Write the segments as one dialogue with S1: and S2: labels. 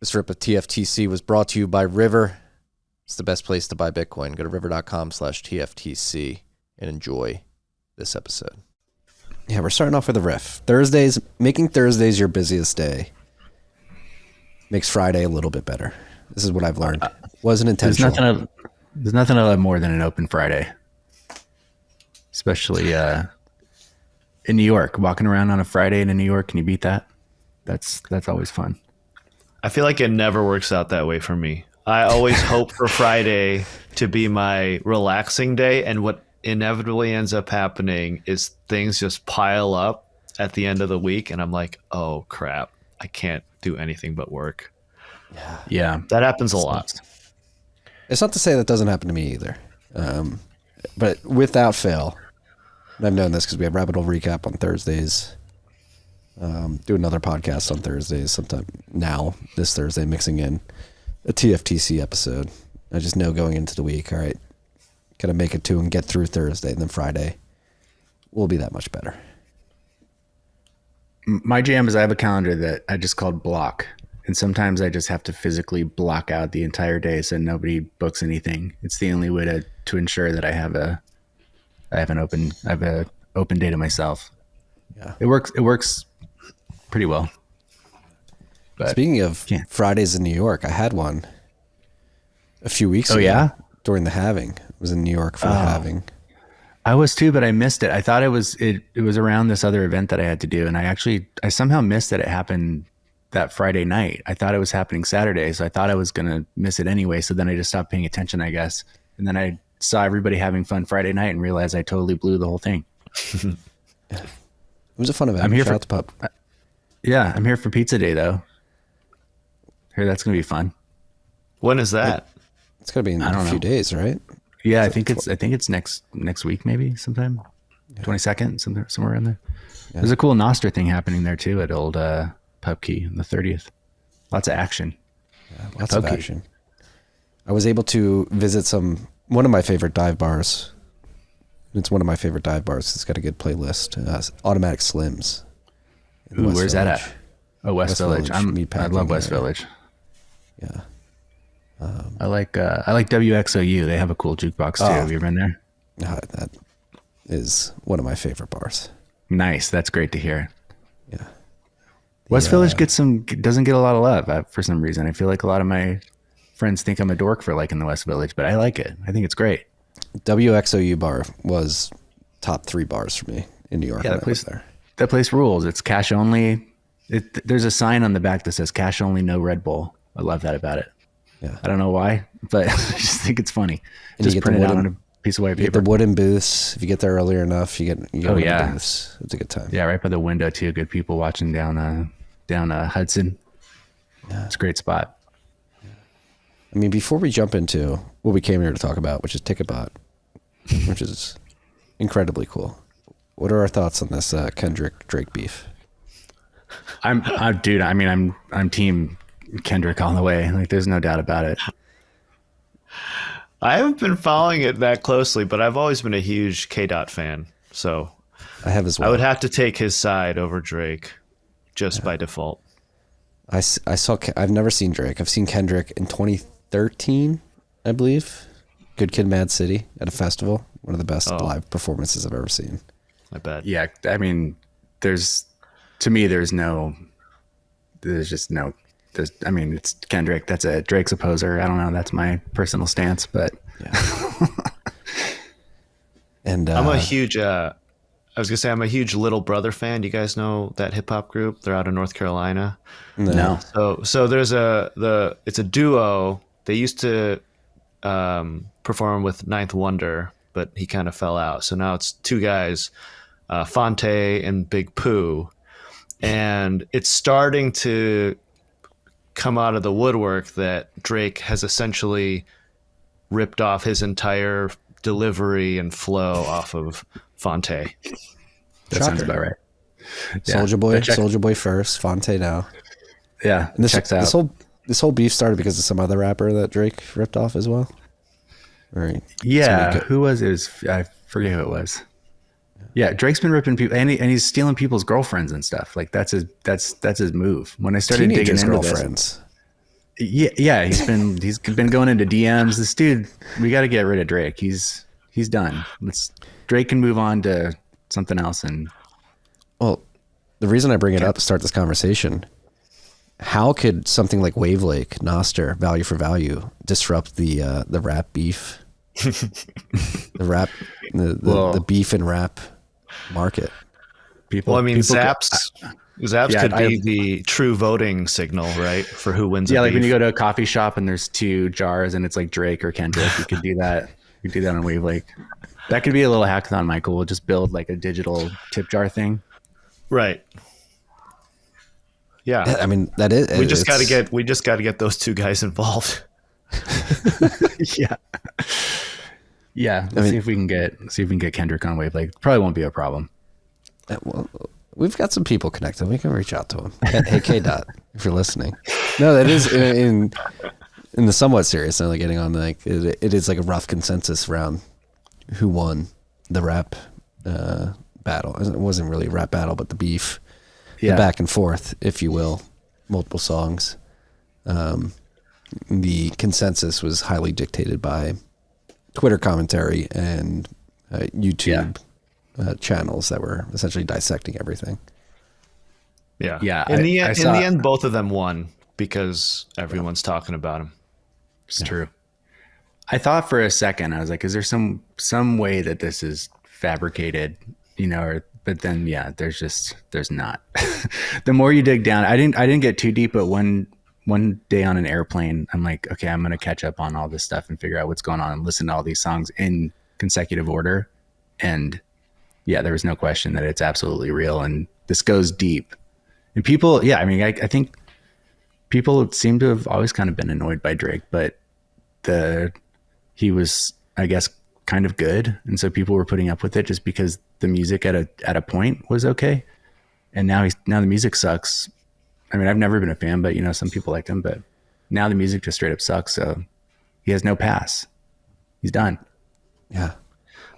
S1: This rip of TFTC was brought to you by River. It's the best place to buy Bitcoin. Go to river.com/TFTC and enjoy this episode. Yeah, we're starting off with a riff. Thursdays, making Thursdays your busiest day makes Friday a little bit better. This is what I've learned. Wasn't intentional.
S2: There's nothing I love more than an open Friday, especially in New York. Walking around on a Friday in New York, can you beat that? That's always fun.
S3: I feel like it never works out that way for me. I always hope for Friday to be my relaxing day, and what inevitably ends up happening is things just pile up at the end of the week, and I'm like, oh crap, I can't do anything but work.
S2: Yeah.
S3: That happens a lot.
S1: It's not to say that doesn't happen to me either. But without fail, and I've known this because we have Rabbit Hole Recap on Thursdays. Do another podcast on Thursdays sometime now, this Thursday, mixing in a TFTC episode. I just know going into the week, all right, gotta make it to and get through Thursday, and then Friday will be that much better.
S2: My jam is I have a calendar that I just called block. And sometimes I just have to physically block out the entire day so nobody books anything. It's the only way to ensure that I have an open day to myself.
S1: Yeah.
S2: It works pretty well. But
S1: speaking of Fridays in New York, I had one a few weeks ago.
S2: Oh yeah?
S1: During the halving. I was in New York for the halving.
S2: I was too, but I missed it. I thought it was around this other event that I had to do, and I somehow missed that it happened that Friday night. I thought it was happening Saturday, so I thought I was going to miss it anyway. So then I just stopped paying attention, I guess. And then I saw everybody having fun Friday night and realized I totally blew the whole thing.
S1: It was a fun event.
S2: I'm here
S1: Shout out to Pup.
S2: Yeah, I'm here for pizza day though. Here, that's going to be fun.
S3: When is that?
S1: It's got to be in a few days, right?
S2: Yeah, I think it's next week, maybe sometime. 22nd, somewhere in there. Yeah. There's a cool Nostr thing happening there too at old Pubkey on the 30th. Lots of action.
S1: Yeah, lots of action. I was able to visit one of my favorite dive bars. It's one of my favorite dive bars. It's got a good playlist. Automatic Slims.
S2: Ooh, where's that at? Oh, West Village. I love West Village.
S1: Yeah.
S2: I like WXOU. They have a cool jukebox too. Have you been there?
S1: That is one of my favorite bars.
S2: Nice. That's great to hear.
S1: Yeah.
S2: West Village doesn't get a lot of love for some reason. I feel like a lot of my friends think I'm a dork for liking the West Village, but I like it. I think it's great.
S1: WXOU bar was top 3 bars for me in New York.
S2: Yeah, that place rules. It's cash only. There's a sign on the back that says cash only, no Red Bull. I love that about it.
S1: Yeah.
S2: I don't know why, but I just think it's funny. And just print it out on a piece of white paper.
S1: You get the wooden booths. If you get there earlier enough, you get one of the booths. It's a good time.
S2: Yeah, right by the window too. Good people watching down Hudson. Yeah. It's a great spot.
S1: I mean, before we jump into what we came here to talk about, which is Ticketbot, which is incredibly cool. What are our thoughts on this Kendrick Drake beef?
S2: I'm team Kendrick all the way. Like, there's no doubt about it.
S3: I haven't been following it that closely, but I've always been a huge K-Dot fan. So
S1: I have as well.
S3: I would have to take his side over Drake just by default.
S1: I've never seen Drake. I've seen Kendrick in 2013, I believe. Good Kid, Mad City at a festival. One of the best live performances I've ever seen.
S3: I bet.
S2: Yeah, I mean, it's Kendrick. That's a Drake's a poser. I don't know. That's my personal stance, but
S1: yeah. And
S3: I'm a huge, I'm a huge Little Brother fan. Do you guys know that hip hop group? They're out of North Carolina.
S2: No.
S3: So there's it's a duo. They used to perform with Ninth Wonder, but he kind of fell out. So now it's 2 guys, Fonte and Big Pooh. And it's starting to come out of the woodwork that Drake has essentially ripped off his entire delivery and flow off of Fonte.
S2: That sounds about right.
S1: Yeah. Soulja Boy first, Fonte now.
S2: Yeah,
S1: and
S2: checks out.
S1: This whole beef started because of some other rapper that Drake ripped off as well. Right.
S2: Yeah, who was it? I forget who it was. Yeah, Drake's been ripping people, and he's stealing people's girlfriends and stuff. Like that's his move. When I started digging into
S1: girlfriends.
S2: Yeah. He's been going into DMs. This dude, we got to get rid of Drake. He's done. Drake can move on to something else. And
S1: Well, the reason I bring it up to start this conversation, how could something like Wavlake, Nostr, Value for Value, disrupt the rap beef, the beef and rap market?
S3: Zaps could be the true voting signal, right, for who wins.
S2: Yeah, like when you go to a coffee shop and there's two jars and it's like Drake or Kendrick, you could do that. You could do that on Wavlake. That could be a little hackathon, Michael. We'll just build like a digital tip jar thing.
S3: Right. Yeah.
S1: I mean, that is.
S3: We just got to get those two guys involved.
S2: Yeah. Yeah. See if we can get Kendrick on Wavlake. Probably won't be a problem.
S1: Well, we've got some people connected. We can reach out to them. Hey, K Dot, if you're listening. No, that is in the somewhat serious. Only getting on like it is like a rough consensus around who won the rap battle. It wasn't really a rap battle, but the beef, the back and forth, if you will, multiple songs. The consensus was highly dictated by Twitter commentary and YouTube channels that were essentially dissecting everything.
S3: Yeah.
S2: Yeah.
S3: In the end, both of them won because everyone's talking about them.
S2: It's true. I thought for a second, I was like, is there some way that this is fabricated, but then, there's not. The more you dig down, I didn't get too deep, but one day on an airplane, I'm like, okay, I'm going to catch up on all this stuff and figure out what's going on and listen to all these songs in consecutive order. And yeah, there was no question that it's absolutely real. And this goes deep. And people, I think people seem to have always kind of been annoyed by Drake, but he was, I guess, kind of good. And so people were putting up with it just because the music at a point was okay. And now the music sucks. I mean, I've never been a fan, but some people liked him, but now the music just straight up sucks. So he has no pass. He's done.
S1: Yeah.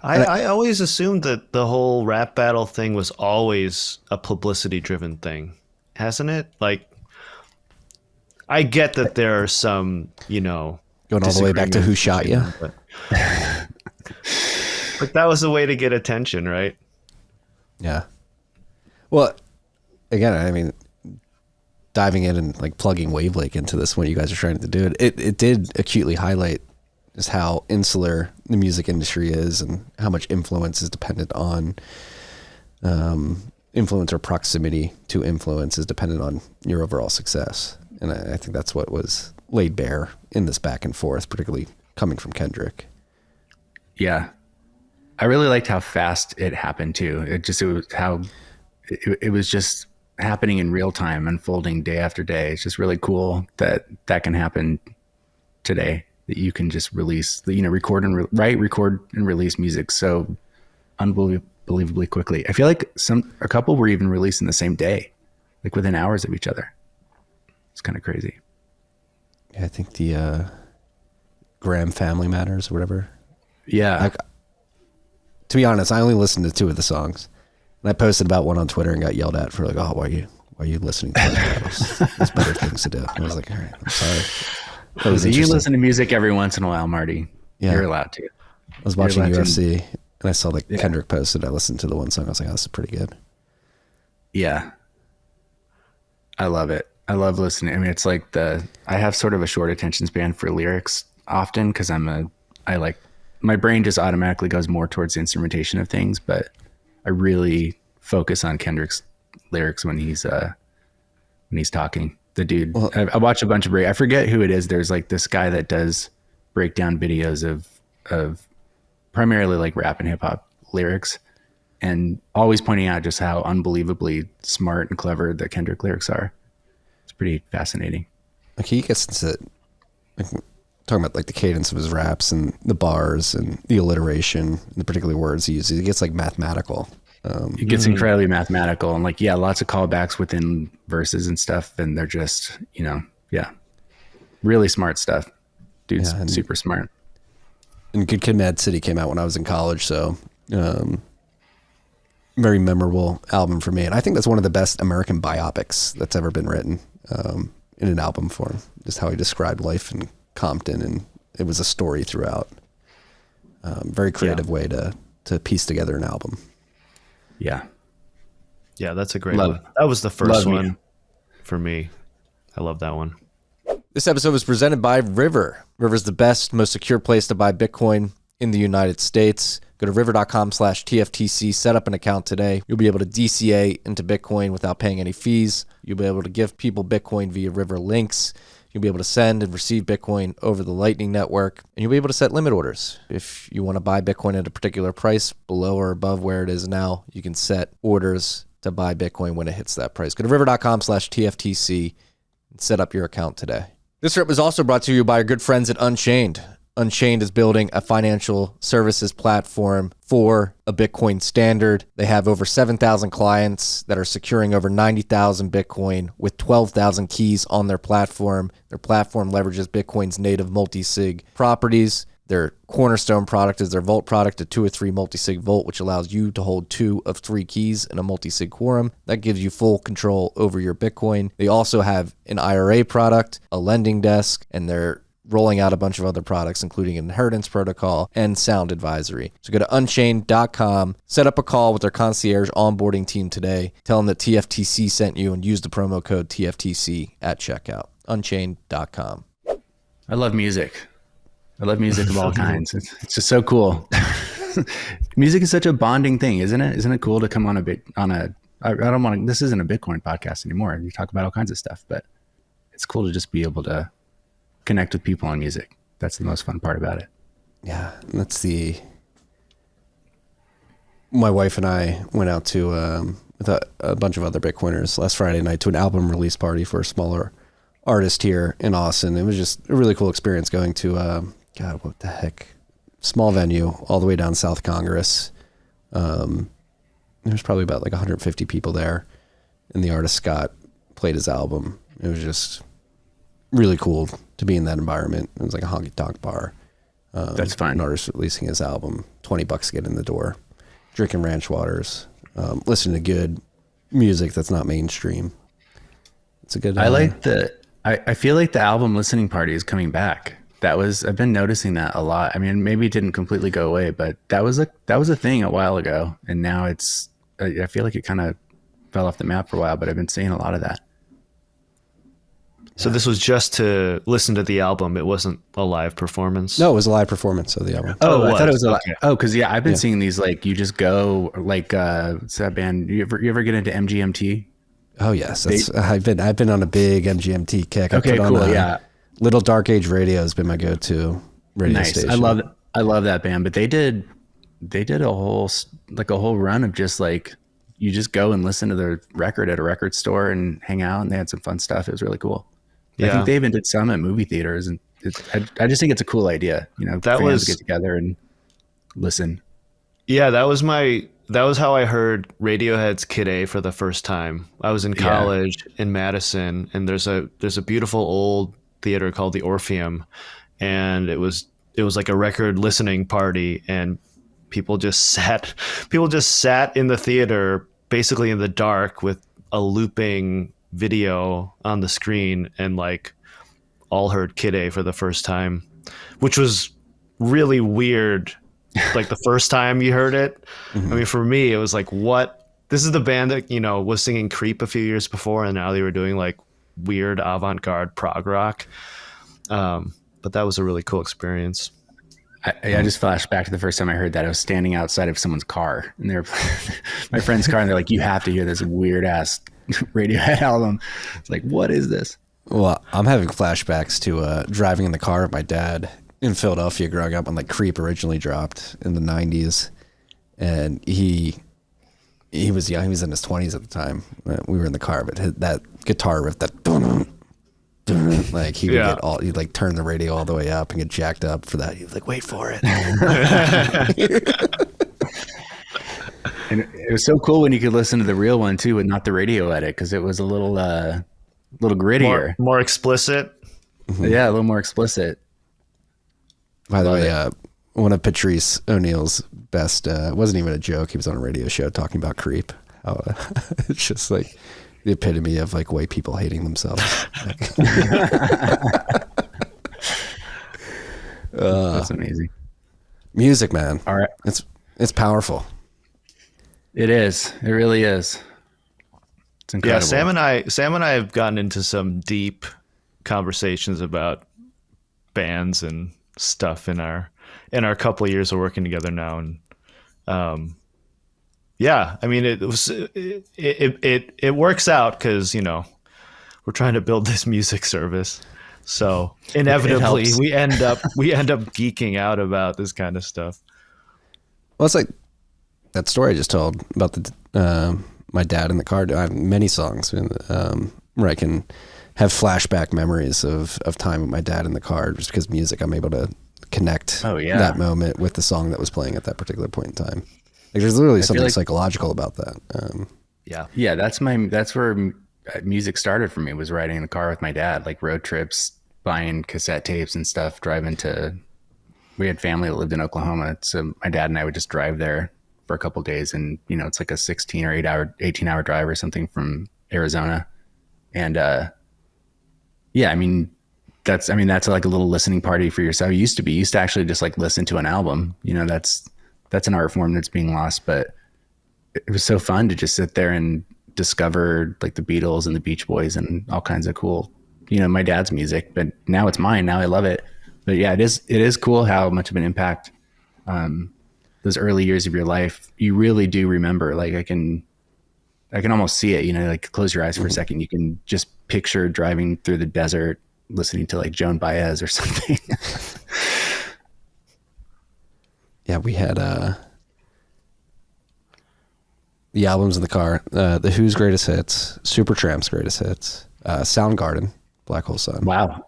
S3: I always assumed that the whole rap battle thing was always a publicity driven thing, hasn't it? Like, I get that there are some,
S1: going all the way back to Who Shot You.
S3: But that was a way to get attention, right?
S1: Yeah. Well, again, I mean, diving in and like plugging Wavlake into this, what you guys are trying to do, it did acutely highlight just how insular the music industry is and how much influence is dependent on influence, or proximity to influence is dependent on your overall success. And I think that's what was laid bare in this back and forth, particularly coming from Kendrick.
S2: Yeah. I really liked how fast it happened too. It was just happening in real time, unfolding day after day. It's just really cool that can happen today, that you can just release, record and release music so unbelievably quickly. I feel like a couple were even released in the same day, like within hours of each other. It's kind of crazy.
S1: Yeah, I think the Graham Family Matters or whatever.
S2: Yeah.
S1: To be honest, I only listened to 2 of the songs. And I posted about one on Twitter and got yelled at for like, oh, why are you listening to those? There's better things to do. And I was like, all right, I'm sorry.
S2: You listen to music every once in a while, Marty. Yeah. You're allowed to.
S1: I was watching UFC and I saw like Kendrick posted. I listened to the one song. I was like, oh, this is pretty good. Yeah.
S2: I love it. I love listening. I mean, it's like I have sort of a short attention span for lyrics often because my brain just automatically goes more towards the instrumentation of things, but I really focus on Kendrick's lyrics when he's talking. The dude, well, I watch a bunch of I forget who it is. There's like this guy that does breakdown videos of primarily like rap and hip hop lyrics, and always pointing out just how unbelievably smart and clever the Kendrick lyrics are. It's pretty fascinating.
S1: Like he gets into talking about like the cadence of his raps and the bars and the alliteration and the particular words he uses. It gets like mathematical.
S2: It gets incredibly mathematical and like, lots of callbacks within verses and stuff. And they're just, really smart stuff. Dude's super smart.
S1: And Good Kid, Mad City came out when I was in college. So, very memorable album for me. And I think that's one of the best American biopics that's ever been written. in an album form. Just how he described life in Compton, and it was a story throughout. Very creative way to piece together an album.
S2: Yeah.
S3: Yeah, that's a great one. That was the first one for me. I love that one.
S1: This episode was presented by River. River's the best, most secure place to buy Bitcoin in the United States. Go to river.com/TFTC, set up an account today. You'll be able to DCA into Bitcoin without paying any fees. You'll be able to give people Bitcoin via River links. You'll be able to send and receive Bitcoin over the Lightning Network, and you'll be able to set limit orders. If you want to buy Bitcoin at a particular price below or above where it is now, you can set orders to buy Bitcoin when it hits that price. Go to river.com/TFTC and set up your account today. This trip was also brought to you by our good friends at Unchained. Unchained is building a financial services platform for a Bitcoin standard. They have over 7,000 clients that are securing over 90,000 Bitcoin with 12,000 keys on their platform. Their platform leverages Bitcoin's native multi-sig properties. Their cornerstone product is their Vault product, a 2 or 3 multi-sig Vault, which allows you to hold 2 of 3 keys in a multi-sig quorum. That gives you full control over your Bitcoin. They also have an IRA product, a lending desk, and they're rolling out a bunch of other products, including an inheritance protocol and sound advisory. So go to unchained.com, set up a call with their concierge onboarding team today. Tell them that TFTC sent you and use the promo code TFTC at checkout. Unchained.com.
S2: I love music. I love music of all kinds. It's just so cool. Music is such a bonding thing, isn't it? Isn't it cool to come on I don't want to, this isn't a Bitcoin podcast anymore. You talk about all kinds of stuff, but it's cool to just be able to connect with people on music. That's the most fun part about it.
S1: Yeah, my wife and I went out to with a bunch of other Bitcoiners last Friday night to an album release party for a smaller artist here in Austin. It was just a really cool experience going to God, what the heck, small venue all the way down South Congress. There's probably about like 150 people there, and the artist Scott played his album. It was just really cool to be in that environment. It was like a honky tonk bar.
S2: That's fine.
S1: An artist releasing his album, $20 to get in the door, drinking ranch waters, listening to good music that's not mainstream. It's a good.
S2: I feel like the album listening party is coming back. I've been noticing that a lot. I mean, maybe it didn't completely go away, but that was a thing a while ago, and now I feel like it kind of fell off the map for a while, but I've been seeing a lot of that.
S3: So this was just to listen to the album. It wasn't a live performance.
S1: No, it was a live performance of the album.
S2: Oh, I thought it was because I've been seeing these, like, you just go, like, what's that band? You ever get into MGMT?
S1: Oh yes, I've been on a big MGMT kick.
S2: Okay, cool. Yeah,
S1: Little Dark Age Radio has been my go-to radio station.
S2: I love that band, but they did a whole run of just like, you just go and listen to their record at a record store and hang out, and they had some fun stuff. It was really cool. Yeah. I think they even did some at movie theaters, and I just think it's a cool idea. You know, fans get together and listen. Yeah,
S3: that was how I heard Radiohead's Kid A for the first time. I was in college in Madison, and there's a beautiful old theater called the Orpheum, and it was like a record listening party, and people just sat in the theater basically in the dark with a looping video on the screen, and like all heard Kid A for the first time, which was really weird. Like the first time you heard it. Mm-hmm. I mean, for me, it was like, what? This is the band that, you know, was singing Creep a few years before, and now they were doing like weird avant-garde prog rock. But that was a really cool experience.
S2: I just flashed back to the first time I heard that. I was standing outside of someone's car, and they're my friend's car, and they're like, you have to hear this weird ass Radiohead album. It's like, what is this?
S1: Well, I'm having flashbacks to driving in the car with my dad in Philadelphia growing up when like Creep originally dropped in the 90s, and he was young. He was in his 20s at the time. We were in the car, but that guitar riff, that like he would get he'd like turn the radio all the way up and get jacked up for that. He was like, wait for it.
S2: And it was so cool when you could listen to the real one too, and not the radio edit, because it was a little grittier,
S3: more explicit.
S2: Mm-hmm. Yeah, a little more explicit.
S1: By the way, one of Patrice O'Neal's best, it wasn't even a joke. He was on a radio show talking about Creep. It's just like, the epitome of like white people hating themselves.
S2: That's amazing.
S1: Music, man.
S2: All right.
S1: It's powerful.
S2: It is. It really is. It's incredible.
S3: Yeah, Sam and I have gotten into some deep conversations about bands and stuff in our couple of years of working together now, and yeah, I mean it works out because we're trying to build this music service, so inevitably we end up geeking out about this kind of stuff.
S1: Well, it's like that story I just told about the my dad in the car. I have many songs where I can have flashback memories of time with my dad in the car, just because music, I'm able to connect that moment with the song that was playing at that particular point in time. Like there's literally something psychological about that.
S2: Yeah, that's where music started for me, was riding in the car with my dad, like road trips, buying cassette tapes and stuff, we had family that lived in Oklahoma. So my dad and I would just drive there for a couple of days, and it's like a 16 or 18 hour drive or something from Arizona. And yeah, I mean that's like a little listening party for yourself. It used to actually just like listen to an album. That's an art form that's being lost, but it was so fun to just sit there and discover like the Beatles and the Beach Boys and all kinds of cool, my dad's music, but now it's mine. Now I love it. But yeah, it is cool how much of an impact those early years of your life, you really do remember. Like I can almost see it, like close your eyes for a second. You can just picture driving through the desert, listening to like Joan Baez or something.
S1: Yeah, we had the albums in the car, The Who's Greatest Hits, Supertramp's Greatest Hits, Soundgarden, Black Hole Sun.
S2: Wow.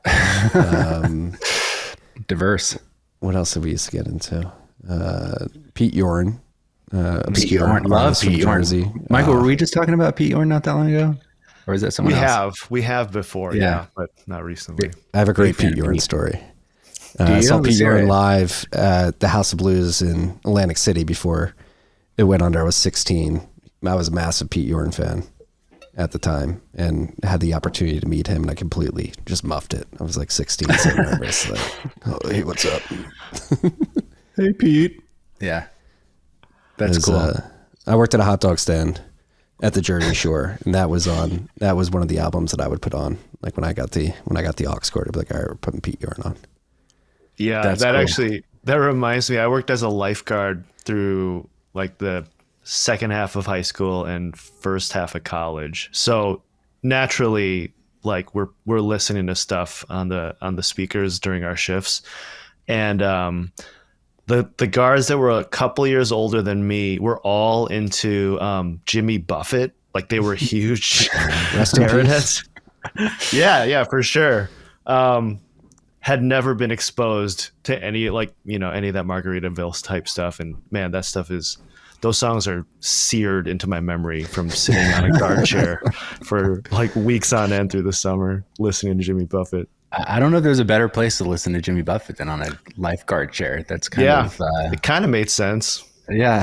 S2: Diverse.
S1: What else did we used to get into? Pete Yorn.
S2: Pete Yorn. Love Pete Yorn. Michael, were we just talking about Pete Yorn not that long ago? Or is that someone else?
S3: We have before, yeah, but not recently.
S1: I have a great Pete Yorn story. I saw Pete Yorn live at the House of Blues in Atlantic City before it went under. I was 16. I was a massive Pete Yorn fan at the time and had the opportunity to meet him, and I completely just muffed it. I was like 16, so nervous. Like, oh, hey, what's up?
S2: Hey, Pete. Yeah. That's cool.
S1: I worked at a hot dog stand at the Jersey Shore, and that was one of the albums that I would put on. Like when I got the aux cord, I'd be like, all right, we're putting Pete Yorn on.
S3: Yeah,
S2: that's
S3: that
S2: cool.
S3: Actually, that reminds me, I worked as a lifeguard through like the second half of high school and first half of college. So naturally, like we're listening to stuff on the speakers during our shifts. And the guards that were a couple years older than me were all into Jimmy Buffett. Like they were huge Parrot heads. Yeah, for sure. Had never been exposed to any of that Margaritaville type stuff. And man, that stuff those songs are seared into my memory from sitting on a guard chair for like weeks on end through the summer, listening to Jimmy Buffett.
S2: I don't know if there's a better place to listen to Jimmy Buffett than on a lifeguard chair. That's kind of...
S3: it kind of made sense.
S2: Yeah.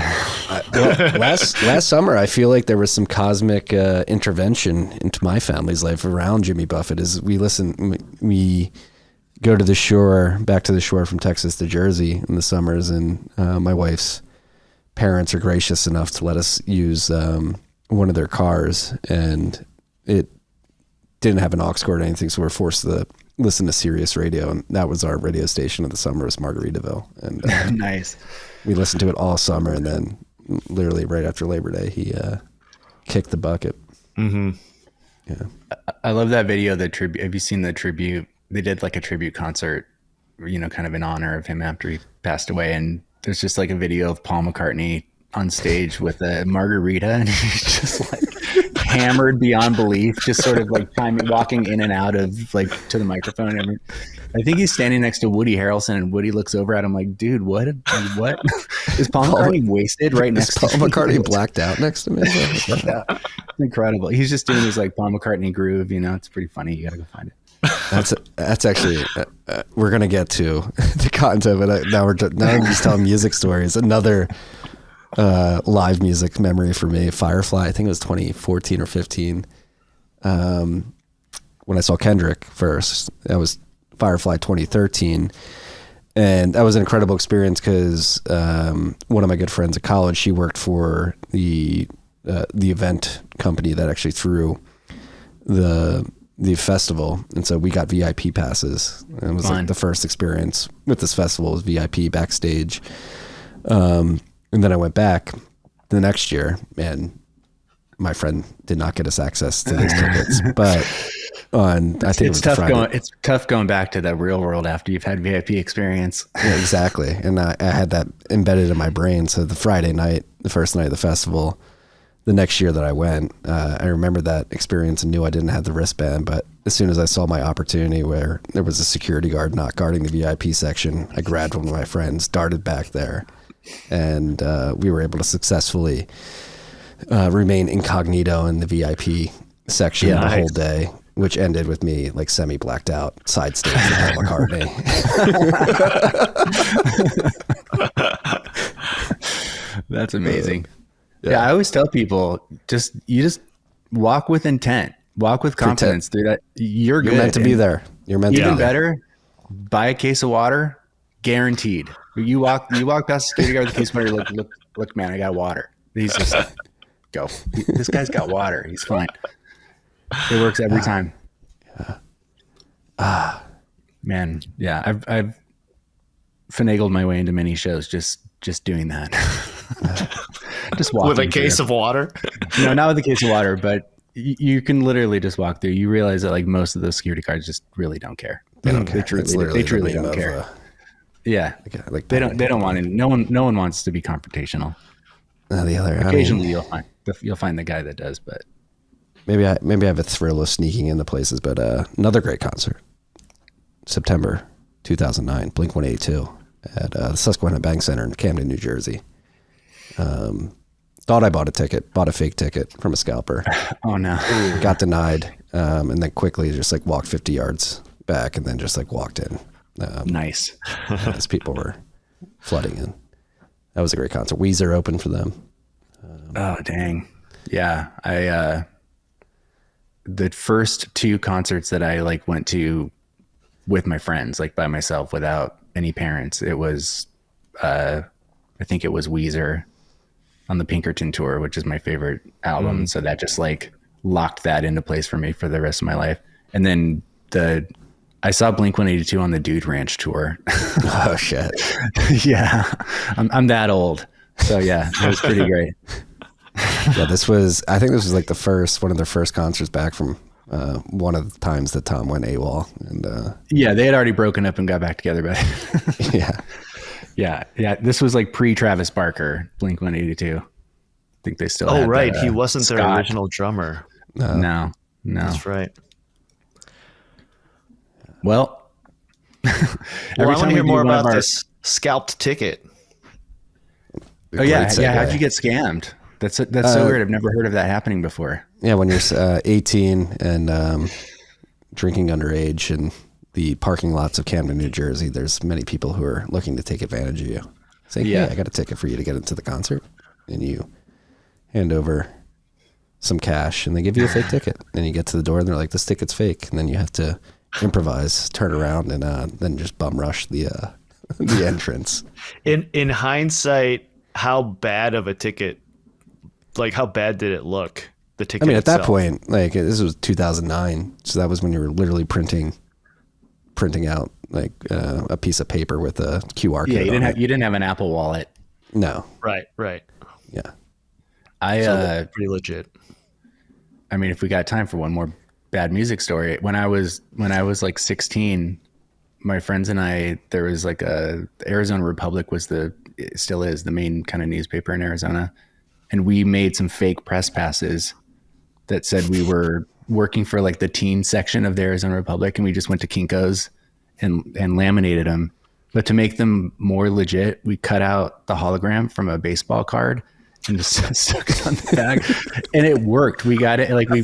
S1: Last summer, I feel like there was some cosmic intervention into my family's life around Jimmy Buffett. As we go to the shore, back to the shore from Texas to Jersey in the summers, and my wife's parents are gracious enough to let us use one of their cars, and it didn't have an aux cord or anything, so we're forced to listen to Sirius Radio, and that was our radio station of the summer, was Margaritaville. And
S2: nice.
S1: We listened to it all summer, and then literally right after Labor Day, he kicked the bucket.
S3: Mm-hmm.
S1: Yeah,
S2: I love that video. The tribute. Have you seen the tribute? They did like a tribute concert, kind of in honor of him after he passed away, and there's just like a video of Paul McCartney on stage with a margarita, and he's just like hammered beyond belief, just sort of like walking in and out of like to the microphone. And I think he's standing next to Woody Harrelson, and Woody looks over at him like, dude, what is Paul McCartney wasted right next to
S1: Paul McCartney blacked out next to me?
S2: Yeah, incredible. He's just doing his like Paul McCartney groove. It's pretty funny. You gotta go find it.
S1: That's actually we're gonna get to the content, but now I'm just telling music stories. Another live music memory for me, Firefly. I think it was 2014 or 15. when I saw Kendrick first. That was Firefly 2013. And that was an incredible experience because one of my good friends at college, she worked for the event company that actually threw the festival, and so we got VIP passes. And it was like the first experience with this festival was VIP backstage. And then I went back the next year, and my friend did not get us access to these tickets, but I think
S2: it's tough going. It's tough going back to the real world after you've had VIP experience.
S1: Yeah, exactly. And I had that embedded in my brain. So the Friday night, the first night of the festival, the next year that I went, I remember that experience and knew I didn't have the wristband. But as soon as I saw my opportunity where there was a security guard not guarding the VIP section, I grabbed one of my friends, darted back there, and we were able to successfully remain incognito in the VIP section the whole day, which ended with me like semi-blacked out side stage with Paul McCartney.
S2: That's amazing. Yeah, I always tell people you just walk with intent, walk with confidence. Dude, you're good.
S1: You're meant to be there. You're meant to be there.
S2: Even better, buy a case of water, guaranteed. You walk past the security guard with a case of water. Look, man, I got water. He's just go. This guy's got water. He's fine. It works every time. Man, yeah, I've finagled my way into many shows just doing that. Just walking
S3: with a case of water.
S2: No, not with a case of water, but you can literally just walk through. You realize that like most of those security guards just really don't care.
S1: They don't care.
S2: They truly don't care. Yeah, like they don't want to. No one wants to be confrontational. Occasionally you'll find the guy that does, but
S1: maybe I have a thrill of sneaking into places. But another great concert, September 2009, Blink 182 at the Susquehanna Bank Center in Camden, New Jersey. Thought I bought a fake ticket from a scalper.
S2: Oh no.
S1: Got denied. And then quickly just like walked 50 yards back and then just like walked in.
S2: Nice.
S1: As people were flooding in. That was a great concert. Weezer opened for them.
S2: Oh dang. Yeah. The first two concerts that I like went to with my friends, like by myself without any parents, it was, I think it was Weezer on the Pinkerton tour, which is my favorite album. So that just like locked that into place for me for the rest of my life. And then I saw Blink 182 on the Dude Ranch tour.
S1: Oh shit.
S2: Yeah. I'm that old. So yeah, it was pretty great.
S1: Yeah, I think this was like one of their first concerts back from one of the times that Tom went AWOL. And
S2: yeah, they had already broken up and got back together, but yeah. This was like pre-Travis Barker, Blink 182. I think they still.
S3: Oh right, he wasn't Scott. Their original drummer.
S2: No,
S3: that's right.
S2: Well,
S3: I want to hear more about this scalped ticket.
S2: Oh yeah. How'd you get scammed? That's so weird. I've never heard of that happening before.
S1: Yeah, when you're 18 and drinking underage in the parking lots of Camden, New Jersey, there's many people who are looking to take advantage of you. Saying, hey, I got a ticket for you to get into the concert. And you hand over some cash and they give you a fake ticket. And you get to the door and they're like, this ticket's fake. And then you have to improvise, turn around, and then just bum rush the entrance.
S3: In hindsight, how bad of a ticket, like how bad did it look? The ticket.
S1: I mean, at
S3: itself?
S1: that point, like this was 2009, so that was when you were literally printing out like a piece of paper with a QR code.
S2: Yeah, you didn't have an Apple Wallet.
S1: No.
S3: Right.
S1: Yeah.
S2: So
S3: pretty legit.
S2: I mean, if we got time for one more bad music story, when I was like 16, my friends and I, there was like the Arizona Republic it still is the main kind of newspaper in Arizona. And we made some fake press passes that said we were working for like the teen section of the Arizona Republic. And we just went to Kinko's and laminated them. But to make them more legit, we cut out the hologram from a baseball card and just stuck it on the bag. And it worked. We got it. Like we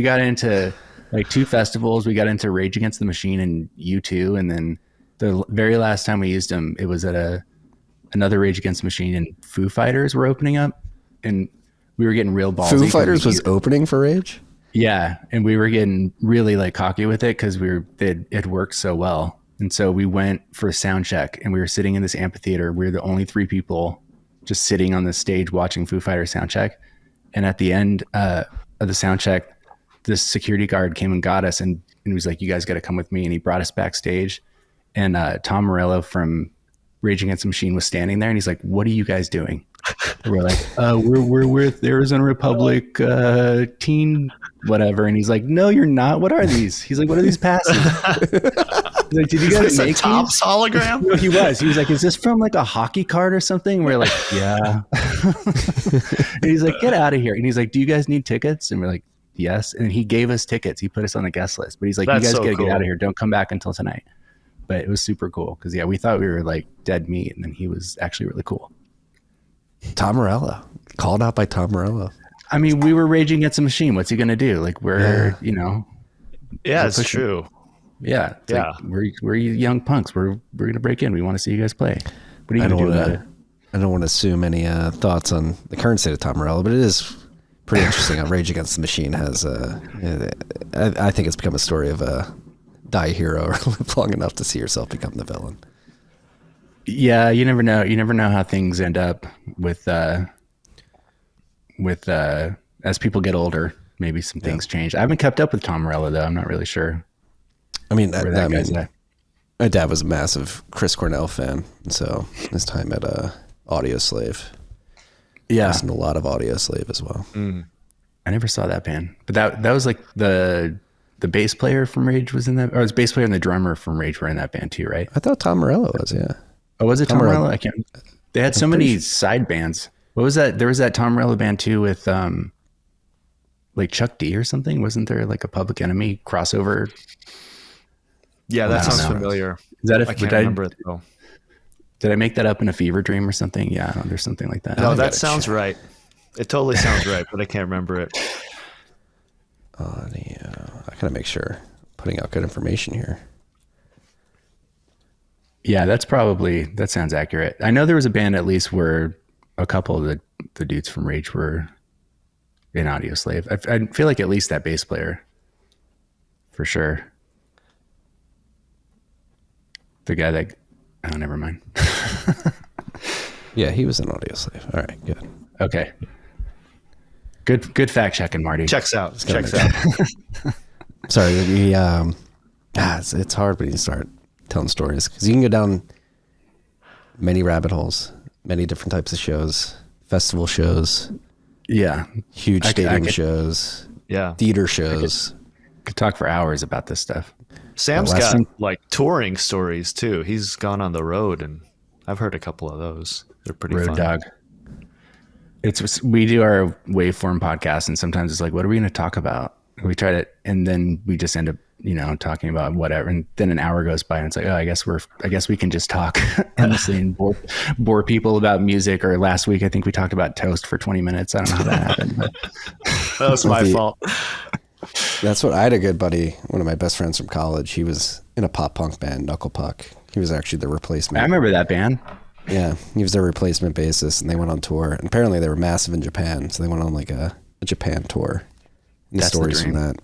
S2: got into like 2 festivals. We got into Rage Against the Machine and U2. And then the very last time we used them, it was at another Rage Against the Machine, and Foo Fighters were opening up, and we were getting real ballsy.
S1: Foo Fighters was opening for Rage?
S2: Yeah, and we were getting really like cocky with it because it worked so well, and so we went for a sound check, and we were sitting in this amphitheater. We were the only three people just sitting on the stage watching Foo Fighters sound check. And at the end of the sound check, this security guard came and got us, and he was like, "You guys got to come with me." And he brought us backstage, and Tom Morello from Rage Against the Machine was standing there, and he's like, "What are you guys doing?" And we're like, we're with Arizona Republic teen whatever. And he's like, "No, you're not. What are these?" He's like, "What are these passes?" He's like, "Did you guys make
S3: Topps hologram?"
S2: No, he was like, "Is this from like a hockey card or something?" And we're like, "Yeah." And he's like, "Get out of here." And he's like, "Do you guys need tickets?" And we're like, "Yes." And he gave us tickets. He put us on the guest list, but he's like,
S3: That's
S2: "You guys
S3: so
S2: got to
S3: cool.
S2: get out of here. Don't come back until tonight." But it was super cool because we thought we were like dead meat, and then he was actually really cool.
S1: Tom Morello, called out by Tom Morello.
S2: I mean, we were Raging Against the Machine. What's he gonna do? Like we're
S3: Yeah, it's true.
S2: Yeah,
S3: Yeah.
S2: Like, we're young punks. We're gonna break in. We want to see you guys play. What are you gonna do about it?
S1: I don't want to assume any thoughts on the current state of Tom Morello, but it is pretty interesting how Rage Against the Machine has. I think it's become a story of die a hero or live long enough to see yourself become the villain.
S2: Yeah, you never know. You never know how things end up with as people get older. Maybe some things change. I haven't kept up with Tom Morello though. I'm not really sure.
S1: I mean,
S2: That guy's at.
S1: my dad was a massive Chris Cornell fan, and so his time at Audio Slave.
S2: Yeah,
S1: Listened to a lot of Audio Slave as well.
S2: I never saw that band, but that was like the bass player from Rage was in that, or was bass player and the drummer from Rage were in that band too, right?
S1: I thought Tom Morello was, yeah.
S2: Oh, was it Tom
S1: Morello.
S2: Morello? I can't. They had so many side bands. What was that? There was that Tom Morello band too with like Chuck D or something. Wasn't there like a Public Enemy crossover?
S3: Yeah, that
S2: I don't
S3: sounds
S2: know.
S3: familiar.
S2: Is that
S3: I can't remember it though.
S2: Did I make that up in a fever dream or something? Yeah, I don't know, there's something like that.
S3: No, that sounds right. It totally sounds right, but I can't remember it.
S1: I gotta make sure I'm putting out good information here.
S2: Yeah, that sounds accurate. I know there was a band at least where a couple of the dudes from Rage were in Audio Slave. I feel like at least that bass player, for sure. The guy that, oh, never mind.
S1: Yeah, he was in Audio Slave. All right, good.
S2: Okay. Good fact checking, Marty.
S3: Checks out. Checks out.
S1: Sorry, it's hard when you start telling stories because you can go down many rabbit holes, many different types of shows, festival shows,
S2: Yeah.
S1: huge
S2: I
S1: stadium
S2: could-
S1: shows,
S3: Yeah.
S1: theater shows.
S2: Could talk for hours about this stuff.
S3: Sam's
S1: last
S3: got
S1: thing-
S3: like touring stories too. He's gone on the road, and I've heard a couple of those. They're pretty
S2: Road
S3: fun.
S2: Dog. We do our waveform podcast, and sometimes it's like, what are we going to talk about? We try to, and then we just end up, talking about whatever. And then an hour goes by, and it's like, oh, I guess we can just talk endlessly and bore people about music. Or last week, I think we talked about Toast for 20 minutes. I don't know how that happened, but
S3: That was my fault.
S1: That's what I had a good buddy, one of my best friends from college. He was in a pop punk band, Knuckle Puck. He was actually the replacement.
S2: I remember that band.
S1: Yeah, he was their replacement bassist, and they went on tour. And apparently, they were massive in Japan, so they went on like a Japan tour. And the
S2: That's the
S1: stories from
S2: dream.
S1: that.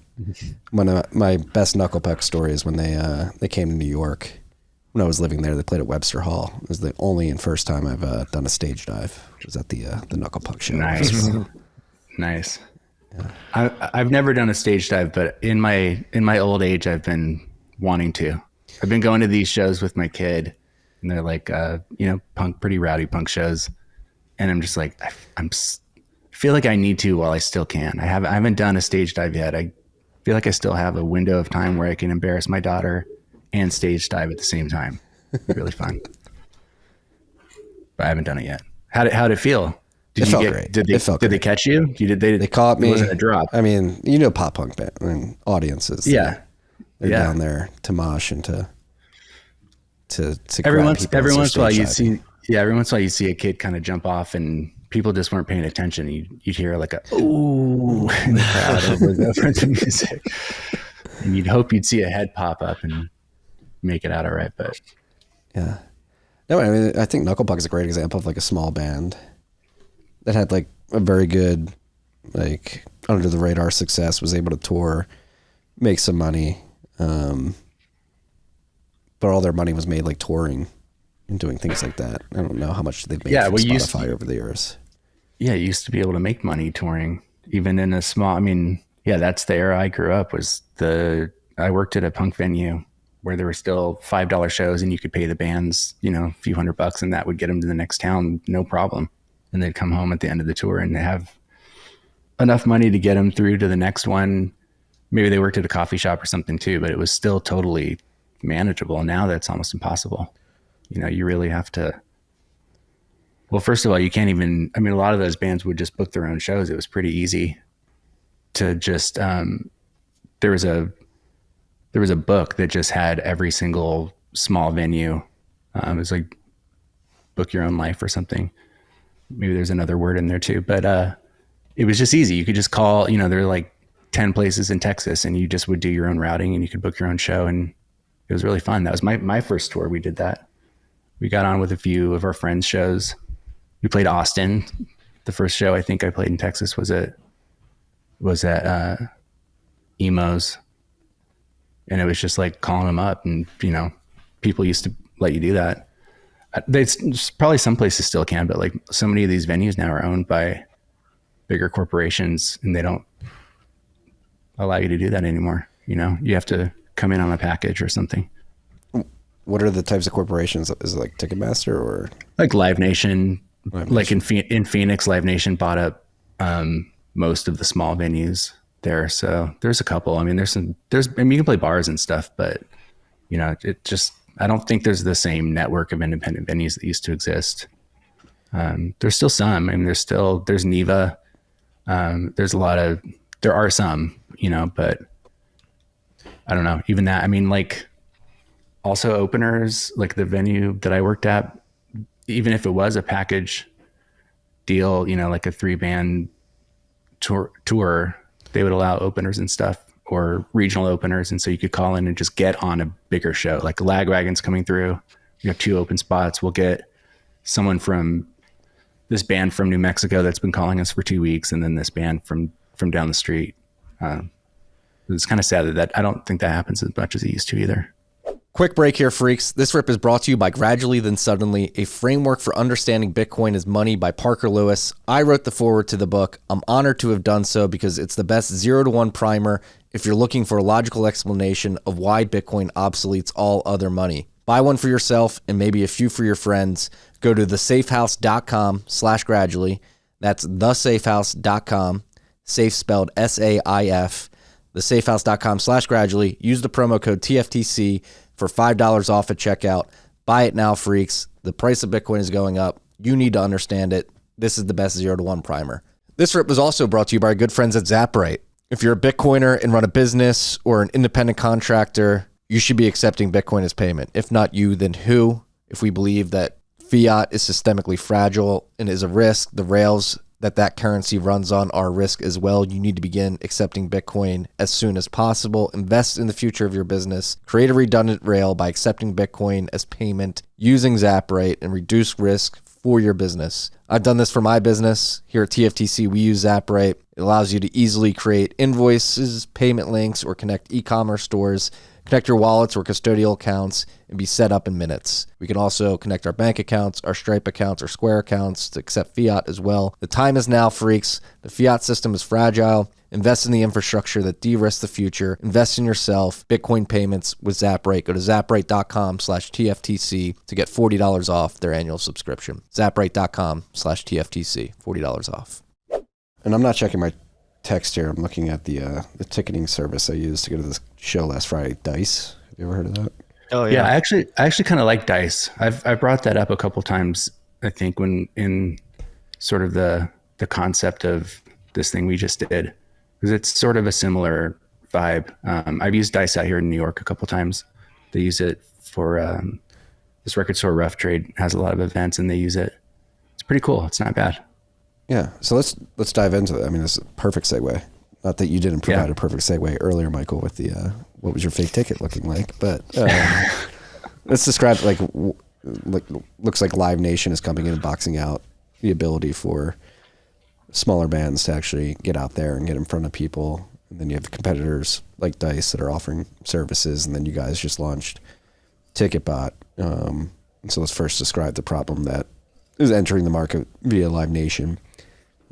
S1: One of my best Knuckle Puck stories when they came to New York. When I was living there, they played at Webster Hall. It was the only and first time I've done a stage dive. Which was at the Knuckle Puck show.
S2: Nice. Nice. I've never done a stage dive, but in my old age, I've been wanting to. I've been going to these shows with my kid, and they're like, pretty rowdy punk shows, and I'm just like, I feel like I need to while I still can. I haven't done a stage dive yet. I feel like I still have a window of time where I can embarrass my daughter and stage dive at the same time. It'd be really fun, but I haven't done it yet. How'd it feel?
S1: It felt great.
S2: Did they catch you?
S1: They caught me.
S2: It wasn't a drop.
S1: I mean, pop punk band. I mean, audiences.
S2: Yeah.
S1: They're
S2: Yeah.
S1: down there to mosh and to
S2: every
S1: grab
S2: once
S1: people
S2: every
S1: as they're
S2: once in a while
S1: stage
S2: you'd
S1: diving.
S2: see every once in a while you see a kid kind of jump off and people just weren't paying attention. You'd hear like a ooh in the crowd over the music, and you'd hope you'd see a head pop up and make it out all right. But
S1: Yeah. No, I mean, I think Knuckle Puck is a great example of like a small band that had like a very good like under the radar success, was able to tour, make some money. But all their money was made like touring and doing things like that. I don't know how much they've made from Spotify over the years.
S2: Yeah, you used to be able to make money touring, even in a small, I mean, yeah, that's the era I grew up I worked at a punk venue where there were still $5 shows and you could pay the bands, a few $100 and that would get them to the next town, no problem. And they'd come home at the end of the tour and have enough money to get them through to the next one. Maybe they worked at a coffee shop or something too, but it was still totally manageable. Now that's almost impossible. You really have to, well, first of all, you can't even, a lot of those bands would just book their own shows. It was pretty easy to just, there was a book that just had every single small venue. It was like Book Your Own Life or something. Maybe there's another word in there too, but it was just easy. You could just call, there are like 10 places in Texas and you just would do your own routing and you could book your own show. And it was really fun. That was my first tour. We did that. We got on with a few of our friends' shows. We played Austin. The first show I think I played in Texas was at Emo's. And it was just like calling them up and, people used to let you do that. There's probably some places still can, but like so many of these venues now are owned by bigger corporations and they don't allow you to do that anymore. You have to come in on a package or something.
S1: What are the types of corporations? Is it like Ticketmaster or
S2: like Live Nation? Like in Phoenix, Live Nation bought up most of the small venues there. So there's a couple. You can play bars and stuff, but I don't think there's the same network of independent venues that used to exist. There's still some. There's Neva. There are some, but I don't know. Even that, also openers, like the venue that I worked at, even if it was a package deal, like a 3-band tour, they would allow openers and stuff or regional openers. And so you could call in and just get on a bigger show, like Lagwagon's coming through. You have 2 open spots. We'll get someone from this band from New Mexico that's been calling us for 2 weeks. And then this band from down the street. It's kind of sad that I don't think that happens as much as it used to either.
S4: Quick break here, freaks. This rip is brought to you by Gradually Then Suddenly, a framework for understanding Bitcoin as money by Parker Lewis. I wrote the foreword to the book. I'm honored to have done so because it's the best 0-to-1 primer if you're looking for a logical explanation of why Bitcoin obsoletes all other money. Buy one for yourself and maybe a few for your friends. Go to thesafehouse.com/gradually. That's thesafehouse.com, safe spelled SAIF, thesafehouse.com/gradually. Use the promo code TFTC for $5 off at checkout. Buy it now, freaks. The price of Bitcoin is going up. You need to understand it. This is the best 0-to-1 primer. This rip was also brought to you by our good friends at Zaprite. If you're a Bitcoiner and run a business or an independent contractor, you should be accepting Bitcoin as payment. If not you, then who? If we believe that fiat is systemically fragile and is a risk, the rails that currency runs on are a risk as well. You need to begin accepting Bitcoin as soon as possible. Invest in the future of your business. Create a redundant rail by accepting Bitcoin as payment using Zaprite and reduce risk for your business. I've done this for my business. Here at TFTC, we use Zaprite. It allows you to easily create invoices, payment links, or connect e-commerce stores, connect your wallets or custodial accounts, and be set up in minutes. We can also connect our bank accounts, our Stripe accounts, our Square accounts to accept fiat as well. The time is now, freaks. The fiat system is fragile. Invest in the infrastructure that de-risks the future. Invest in yourself. Bitcoin payments with Zaprite. Go to zaprite.com/TFTC to get $40 off their annual subscription. Zaprite.com/TFTC, $40 off.
S1: And I'm not checking my text here. I'm looking at the ticketing service I used to go to this show last Friday, Dice. Have you ever heard of that?
S3: Oh
S2: Yeah, I actually kind of like Dice. I brought that up a couple times, I think, when in sort of the concept of this thing we just did, because it's sort of a similar vibe. I've used Dice out here in New York a couple times. They use it for this record store, Rough Trade, has a lot of events, and they use it. It's pretty cool. It's not bad.
S1: Yeah. So let's dive into it. I mean, this is a perfect segue. Not that you didn't provide a perfect segue earlier, Michael, with the what was your fake ticket looking like, but let's describe like looks like Live Nation is coming in and boxing out the ability for smaller bands to actually get out there and get in front of people. And then you have the competitors like Dice that are offering services, and then you guys just launched Ticketbot. And so let's first describe the problem that is entering the market via Live Nation,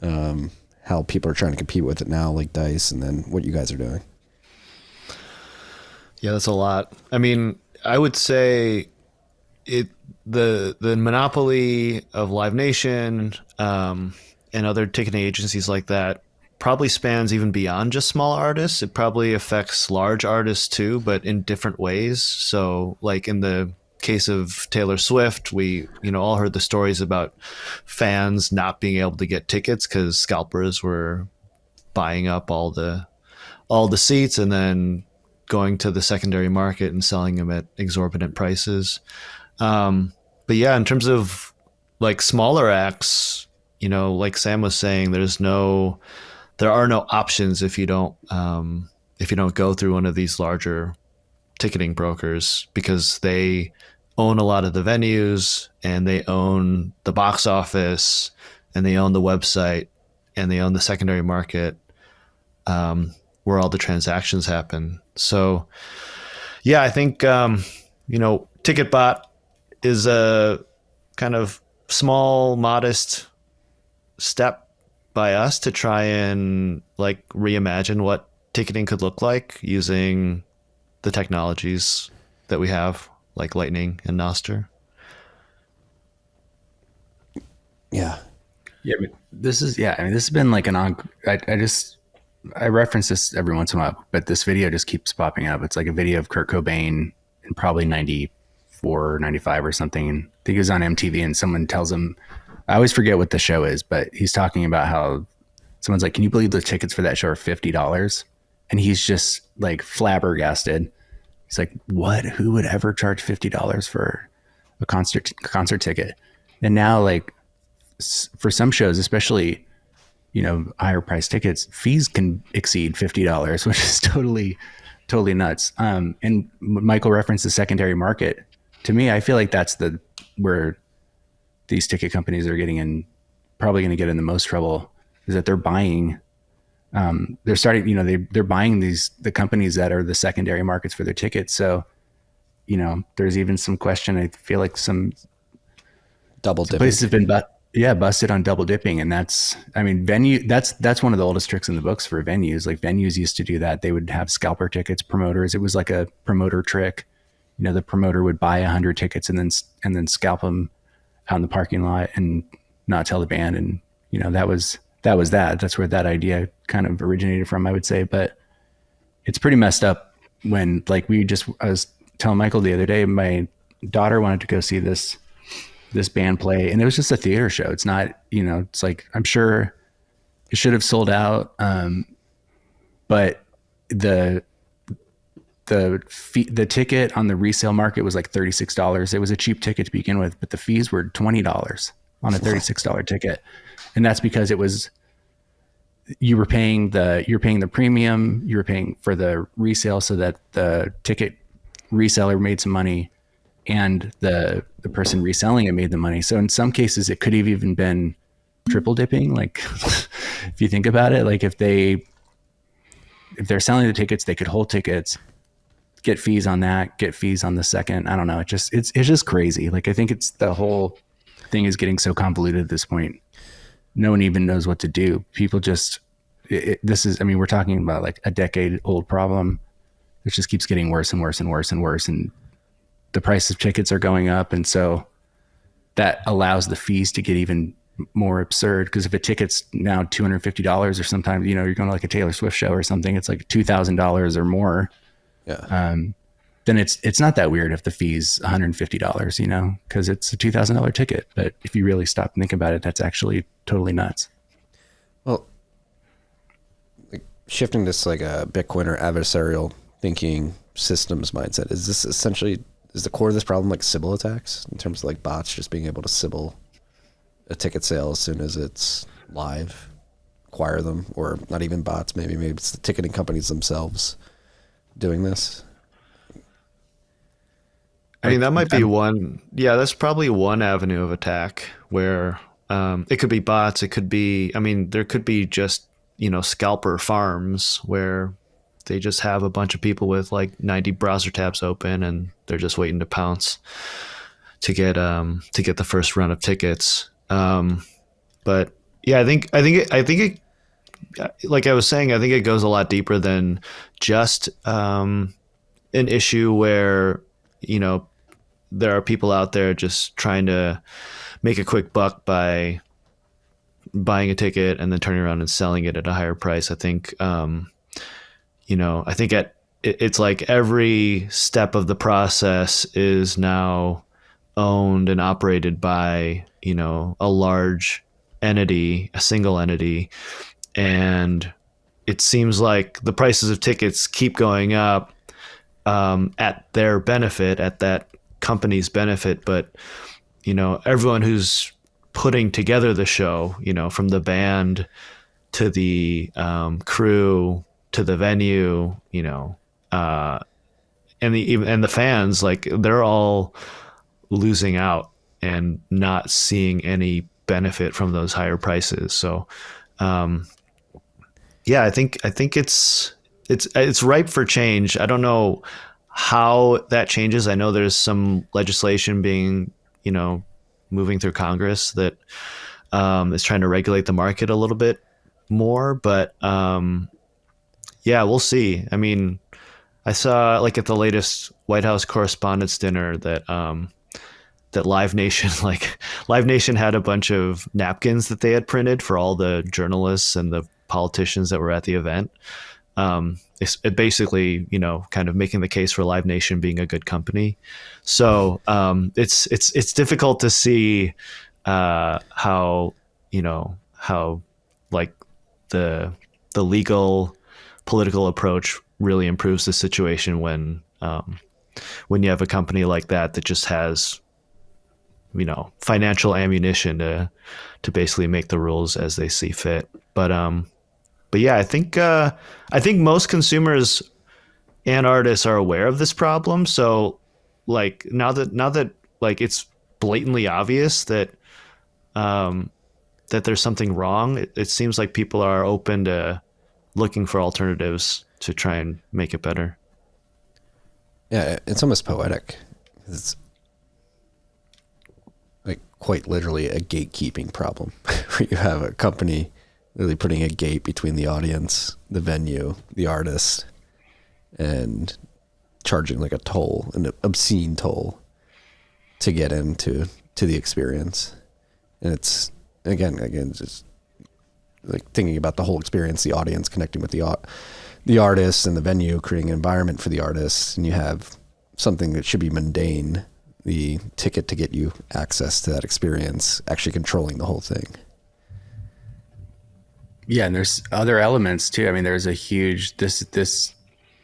S1: how people are trying to compete with it now, like Dice, and then what you guys are doing.
S3: Yeah, that's a lot. I mean, I would say the monopoly of Live Nation and other ticketing agencies like that probably spans even beyond just small artists. It probably affects large artists too, but in different ways. So like in the case of Taylor Swift, we all heard the stories about fans not being able to get tickets because scalpers were buying up all the seats and then going to the secondary market and selling them at exorbitant prices. But yeah, in terms of like smaller acts, like Sam was saying, there are no options if you don't go through one of these larger ticketing brokers, because they own a lot of the venues and they own the box office and they own the website and they own the secondary market, where all the transactions happen. So yeah, I think, Ticketbot is a kind of small, modest step by us to try and like reimagine what ticketing could look like using the technologies that we have, like Lightning and Nostr.
S1: Yeah.
S2: Yeah, but this has been like I reference this every once in a while, but this video just keeps popping up. It's like a video of Kurt Cobain in probably 94 or 95 or something. And I think he was on MTV, and someone tells him, I always forget what the show is, but he's talking about how someone's like, can you believe the tickets for that show are $50? And he's just like flabbergasted. He's like, what? Who would ever charge $50 for a concert ticket? And now, like, for some shows, especially, higher price tickets, fees can exceed $50, which is totally nuts. And Michael referenced the secondary market. To me, I feel like that's where these ticket companies are probably going to get in the most trouble, is that they're buying. They're starting, they're buying the companies that are the secondary markets for their tickets. So, there's even some question. I feel like some
S1: Double dipping.
S2: places have been busted on double dipping. And that's one of the oldest tricks in the books for venues. Like venues used to do that. They would have scalper tickets, promoters. It was like a promoter trick. The promoter would buy 100 tickets and then scalp them out in the parking lot and not tell the band. And, that was that. That's where that idea kind of originated from, I would say. But it's pretty messed up when, like, I was telling Michael the other day, my daughter wanted to go see this band play, and it was just a theater show. It's not, it's like, I'm sure it should have sold out. But the ticket on the resale market was like $36. It was a cheap ticket to begin with, but the fees were $20 on a $36 ticket. And that's because you were paying the premium, you were paying for the resale so that the ticket reseller made some money and the person reselling it made the money. So in some cases it could have even been triple dipping. Like if you think about it, like if they're selling the tickets, they could hold tickets, get fees on that, get fees on the second. I don't know. It's just crazy. Like I think the whole thing is getting so convoluted at this point. No one even knows what to do. People just, we're talking about like a decade old problem. It just keeps getting worse and worse and worse and worse. And the price of tickets are going up. And so that allows the fees to get even more absurd. Because if a ticket's now $250 or sometimes, you're going to like a Taylor Swift show or something, it's like $2,000 or more.
S1: Yeah.
S2: Then it's not that weird if the fee's $150, because it's a $2,000 ticket. But if you really stop and think about it, that's actually totally nuts.
S1: Well, like shifting this like a Bitcoin or adversarial thinking systems mindset, is the core of this problem like Sybil attacks in terms of like bots just being able to Sybil a ticket sale as soon as it's live, acquire them, or not even bots, maybe it's the ticketing companies themselves doing this?
S3: I mean, that might be one. Yeah, that's probably one avenue of attack where it could be bots. It could be, I mean, there could be just, scalper farms where they just have a bunch of people with like 90 browser tabs open and they're just waiting to pounce to get the first run of tickets. But yeah, I think it, like I was saying, I think it goes a lot deeper than just an issue where, there are people out there just trying to make a quick buck by buying a ticket and then turning around and selling it at a higher price. I think, I think it's like every step of the process is now owned and operated by, a large entity, a single entity. And it seems like the prices of tickets keep going up at their benefit, at that company's benefit. But, everyone who's putting together the show, from the band to the crew to the venue, and the fans, like they're all losing out and not seeing any benefit from those higher prices. So, yeah, I think it's ripe for change. I don't know how that changes. I know there's some legislation being, moving through Congress that is trying to regulate the market a little bit more, but yeah, we'll see. I mean, I saw like at the latest White House Correspondents' Dinner that that Live Nation had a bunch of napkins that they had printed for all the journalists and the politicians that were at the event. It basically, kind of making the case for Live Nation being a good company. So it's difficult to see how like the legal political approach really improves the situation when you have a company like that just has financial ammunition to basically make the rules as they see fit. But yeah, I think most consumers and artists are aware of this problem. So like now that like it's blatantly obvious that that there's something wrong, it seems like people are open to looking for alternatives to try and make it better.
S1: Yeah, it's almost poetic. It's like quite literally a gatekeeping problem where you have a company really putting a gate between the audience, the venue, the artist, and charging like a toll, an obscene toll to get into the experience. And it's again just like thinking about the whole experience, the audience connecting with the artists and the venue, creating an environment for the artists, and you have something that should be mundane, the ticket to get you access to that experience, actually controlling the whole thing.
S2: Yeah, and there's other elements too. I mean, there's a huge this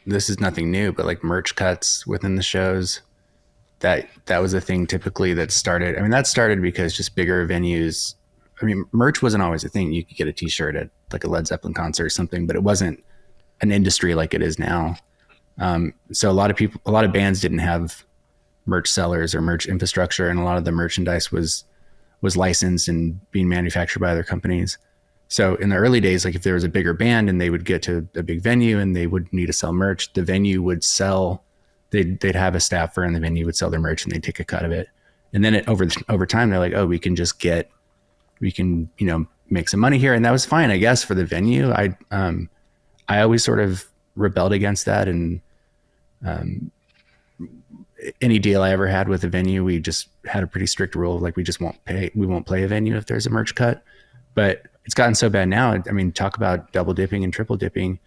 S2: is nothing new, but like merch cuts within the shows. That was a thing typically that started. I mean, that started because just bigger venues. I mean, merch wasn't always a thing. You could get a T-shirt at like a Led Zeppelin concert or something, but it wasn't an industry like it is now. So a lot of bands didn't have merch sellers or merch infrastructure, and a lot of the merchandise was licensed and being manufactured by other companies. So in the early days, like if there was a bigger band and they would get to a big venue and they would need to sell merch, the venue would sell. They'd have a staffer and the venue would sell their merch and they'd take a cut of it. And then over time, they're like, oh, we can make some money here, and that was fine, I guess, for the venue. I always sort of rebelled against that, and any deal I ever had with a venue, we just had a pretty strict rule, like we won't play a venue if there's a merch cut. But it's gotten so bad now. I mean, talk about double dipping and triple dipping.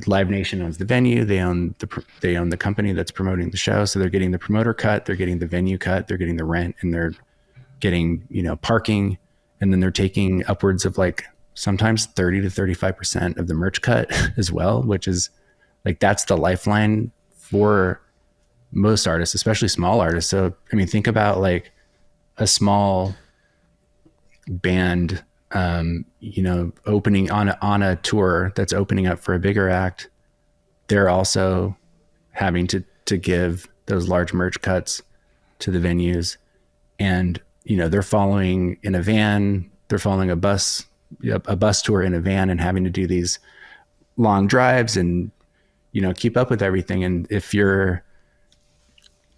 S2: Live Nation owns the venue. They own the company that's promoting the show. So they're getting the promoter cut, they're getting the venue cut, they're getting the rent, and they're getting, parking. And then they're taking upwards of like sometimes 30 to 35% of the merch cut as well, which is like, that's the lifeline for most artists, especially small artists. So, I mean, think about like a small band, opening on a tour that's opening up for a bigger act. They're also having to give those large merch cuts to the venues. And they're following in a van, they're following a bus tour in a van and having to do these long drives and, keep up with everything. And if you're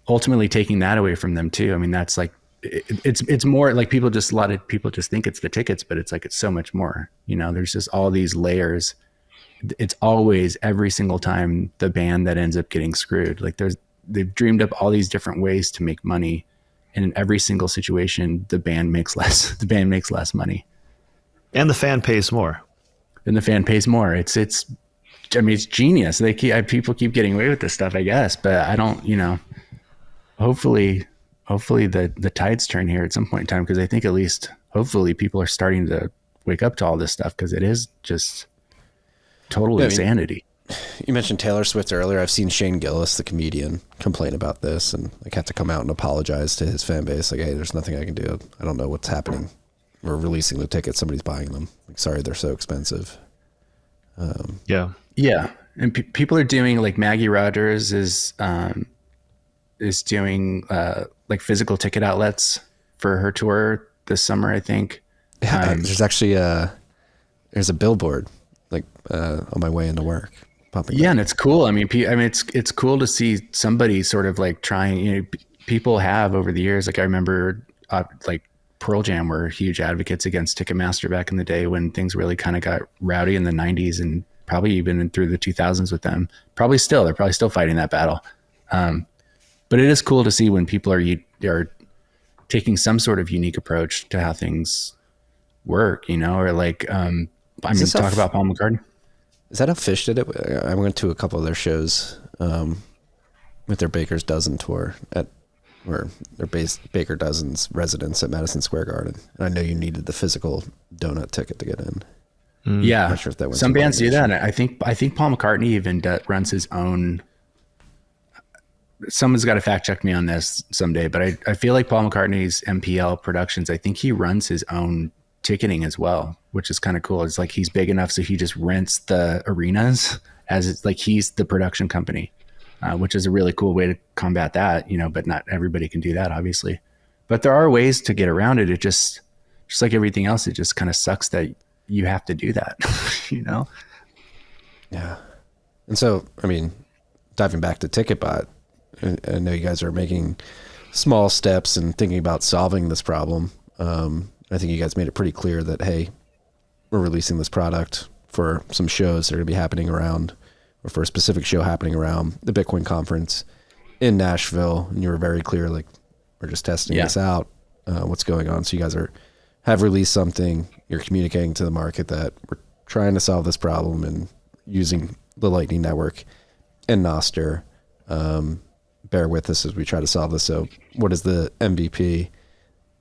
S2: ultimately taking that away from them too, I mean, that's like, it's more like a lot of people just think it's the tickets, but it's like, it's so much more, there's just all these layers. It's always every single time the band that ends up getting screwed. Like they've dreamed up all these different ways to make money. And in every single situation, the band makes less money.
S3: And the fan pays more.
S2: It's genius. People keep getting away with this stuff, I guess, but I don't, hopefully the tides turn here at some point in time. Cause I think at least hopefully people are starting to wake up to all this stuff. Cause it is just total insanity.
S1: You mentioned Taylor Swift earlier. I've seen Shane Gillis, the comedian, complain about this and like have to come out and apologize to his fan base. Like, hey, there's nothing I can do. I don't know what's happening. We're releasing the tickets. Somebody's buying them. Like, sorry, they're so expensive.
S2: Yeah. And people are doing like Maggie Rogers is doing like physical ticket outlets for her tour this summer, I think.
S1: There's actually there's a billboard like on my way into work.
S2: Yeah, and it's cool. I mean, it's cool to see somebody sort of like trying. People have over the years. Like I remember, like Pearl Jam were huge advocates against Ticketmaster back in the day when things really kind of got rowdy in the '90s, and probably even through the 2000s with them. They're probably still fighting that battle. But it is cool to see when people are taking some sort of unique approach to how things work. Or like talk about Paul McCartney.
S1: Is that how Fish did it? I went to a couple of their shows with their Baker's Dozen tour where their Baker Dozen's residence at Madison Square Garden. And I know you needed the physical donut ticket to get in.
S2: Yeah,
S1: I'm not sure if that went
S2: some bands do that. I think Paul McCartney even runs his own. Someone's got to fact check me on this someday, but I feel like Paul McCartney's MPL Productions, I think he runs his own ticketing as well, which is kind of cool. It's like he's big enough so he just rents the arenas as it's like he's the production company, which is a really cool way to combat that, but not everybody can do that, obviously. But there are ways to get around it. It just like everything else, it just kind of sucks that you have to do that,
S1: Yeah. And so, I mean, diving back to Ticketbot, I know you guys are making small steps and thinking about solving this problem. I think you guys made it pretty clear that, hey, we're releasing this product for some shows that are going to be happening around, or for a specific show happening around the Bitcoin conference in Nashville. And you were very clear, like, we're just testing this out, what's going on. So you guys have released something. You're communicating to the market that we're trying to solve this problem and using the Lightning Network and Nostr. Bear with us as we try to solve this. So what is the MVP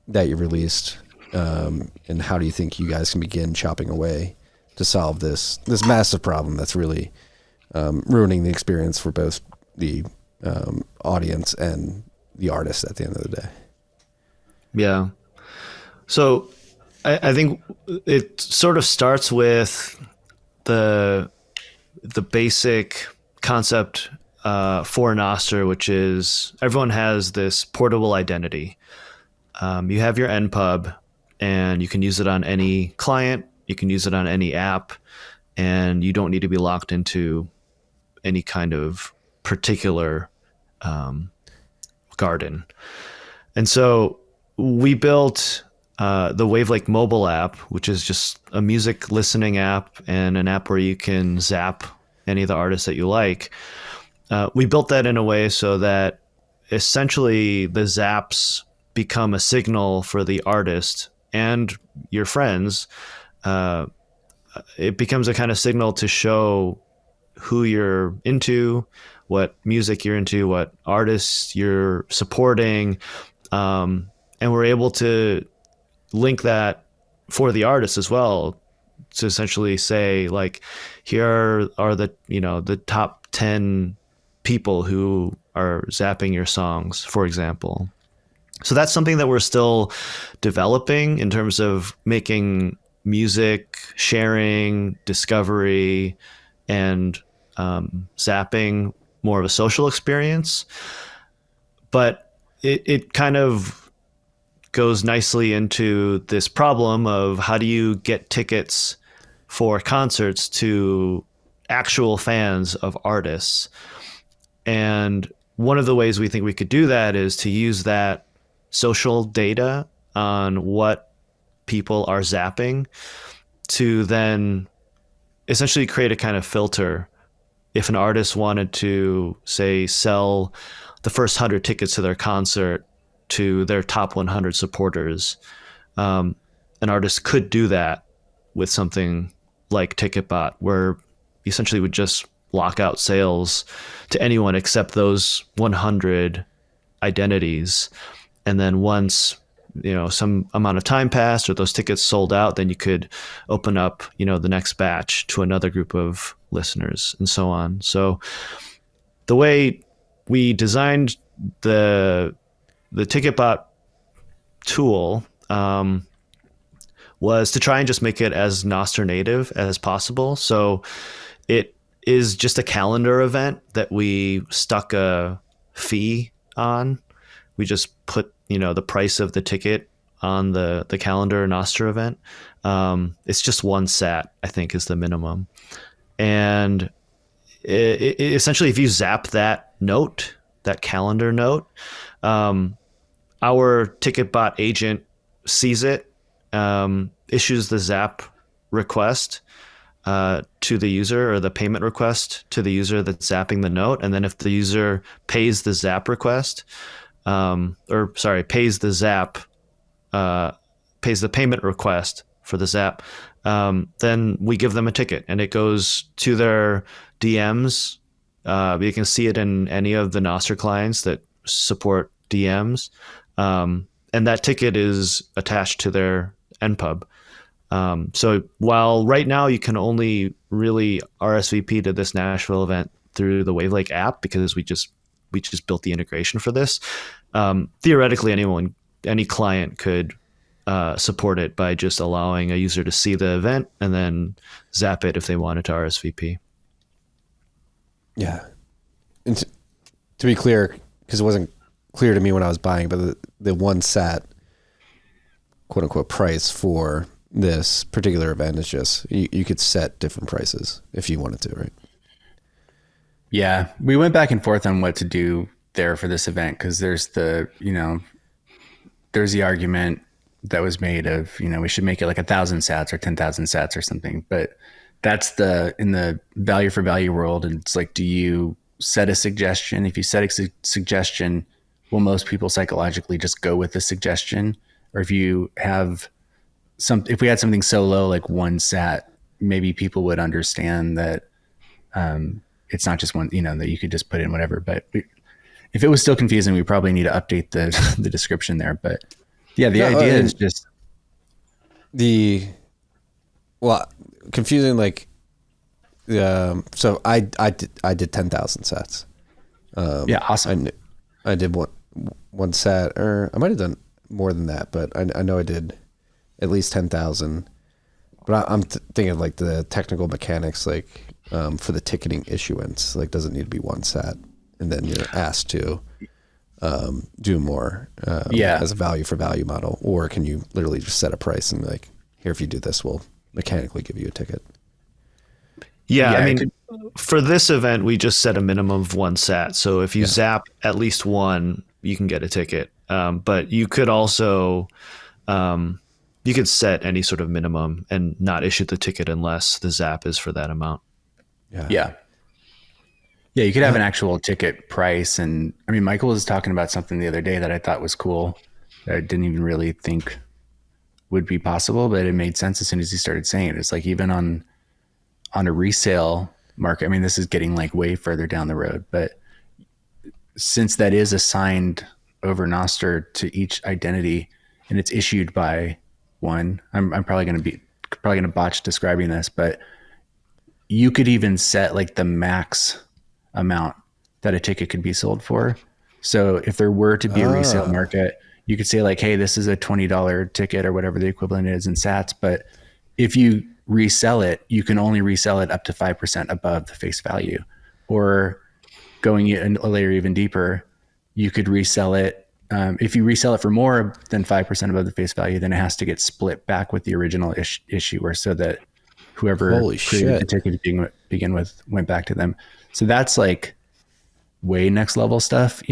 S1: that you released? And how do you think you guys can begin chopping away to solve this massive problem that's really ruining the experience for both the audience and the artist at the end of the day?
S3: Yeah. So I think it sort of starts with the basic concept for Nostr, which is everyone has this portable identity. You have your npub, and you can use it on any client. You can use it on any app, and you don't need to be locked into any kind of particular garden. And so we built the Wavlake mobile app, which is just a music listening app and an app where you can zap any of the artists that you like. We built that in a way so that essentially the zaps become a signal for the artist and your friends. It becomes a kind of signal to show who you're into, what music you're into, what artists you're supporting. And we're able to link that for the artist as well, to essentially say, like, here are the top 10 people who are zapping your songs, for example. So that's something that we're still developing in terms of making music sharing, discovery, and zapping more of a social experience. But it kind of goes nicely into this problem of how do you get tickets for concerts to actual fans of artists. And one of the ways we think we could do that is to use that social data on what people are zapping to then essentially create a kind of filter. If an artist wanted to, say, sell the first 100 tickets to their concert to their top 100 supporters, an artist could do that with something like Ticketbot, where you essentially would just lock out sales to anyone except those 100 identities. And then once, some amount of time passed or those tickets sold out, then you could open up, the next batch to another group of listeners and so on. So the way we designed the Ticketbot tool was to try and just make it as Nostr native as possible. So it is just a calendar event that we stuck a fee on. We just put, the price of the ticket on the calendar Nostr event. It's just 1 sat, I think, is the minimum. And essentially, if you zap that note, that calendar note, our Ticketbot agent sees it, issues the zap request to the user, or the payment request to the user that's zapping the note. And then if the user pays the zap request, pays the payment request for the zap, then we give them a ticket and it goes to their DMs. You can see it in any of the Nostr clients that support DMs. And that ticket is attached to their npub. So while right now you can only really RSVP to this Nashville event through the Wavlake app, because we just built the integration for this, theoretically any client could support it by just allowing a user to see the event and then zap it if they wanted to RSVP.
S1: Yeah. And to be clear, because it wasn't clear to me when I was buying, but the 1 sat quote unquote price for this particular event is just, you could set different prices if you wanted to, right?
S2: Yeah. We went back and forth on what to do there for this event, because there's the argument that was made of, we should make it like 1,000 sats or 10,000 sats or something. But that's in the value for value world. And it's like, do you set a suggestion? If you set a suggestion, will most people psychologically just go with the suggestion? Or if you have if we had something so low, like 1 sat, maybe people would understand that it's not just one, that you could just put in whatever. But if it was still confusing, we probably need to update the description there. But yeah, the idea is just
S1: confusing. Like, so I did 10,000 sats.
S2: Yeah, awesome.
S1: I did one sat, or I might have done more than that, but I know I did at least 10,000. But I'm thinking like the technical mechanics, like for the ticketing issuance, like does it need to be 1 sat, and then you're asked to do more as a value for value model, or can you literally just set a price and be like, here, if you do this, we'll mechanically give you a ticket?
S3: Yeah, I mean, for this event, we just set a minimum of 1 sat. So if you zap at least 1, you can get a ticket. But you could also, you could set any sort of minimum and not issue the ticket unless the zap is for that amount.
S2: Yeah. You could have an actual ticket price. And I mean, Michael was talking about something the other day that I thought was cool, that I didn't even really think would be possible, but it made sense as soon as he started saying it. It's like, even on a resale market, I mean, this is getting like way further down the road, but since that is assigned over Nostr to each identity and it's issued by one, I'm probably going to botch describing this, but you could even set like the max amount that a ticket could be sold for. So if there were to be a resale market, you could say like, hey, this is a $20 ticket or whatever the equivalent is in sats. But if you resell it, you can only resell it up to 5% above the face value. Or going a layer even deeper, you could resell it if you resell it for more than 5% above the face value, then it has to get split back with the original issuer, so that whoever
S1: Holy
S2: created the
S1: shit.
S2: ticket to begin with went back to them. So that's like way next level stuff,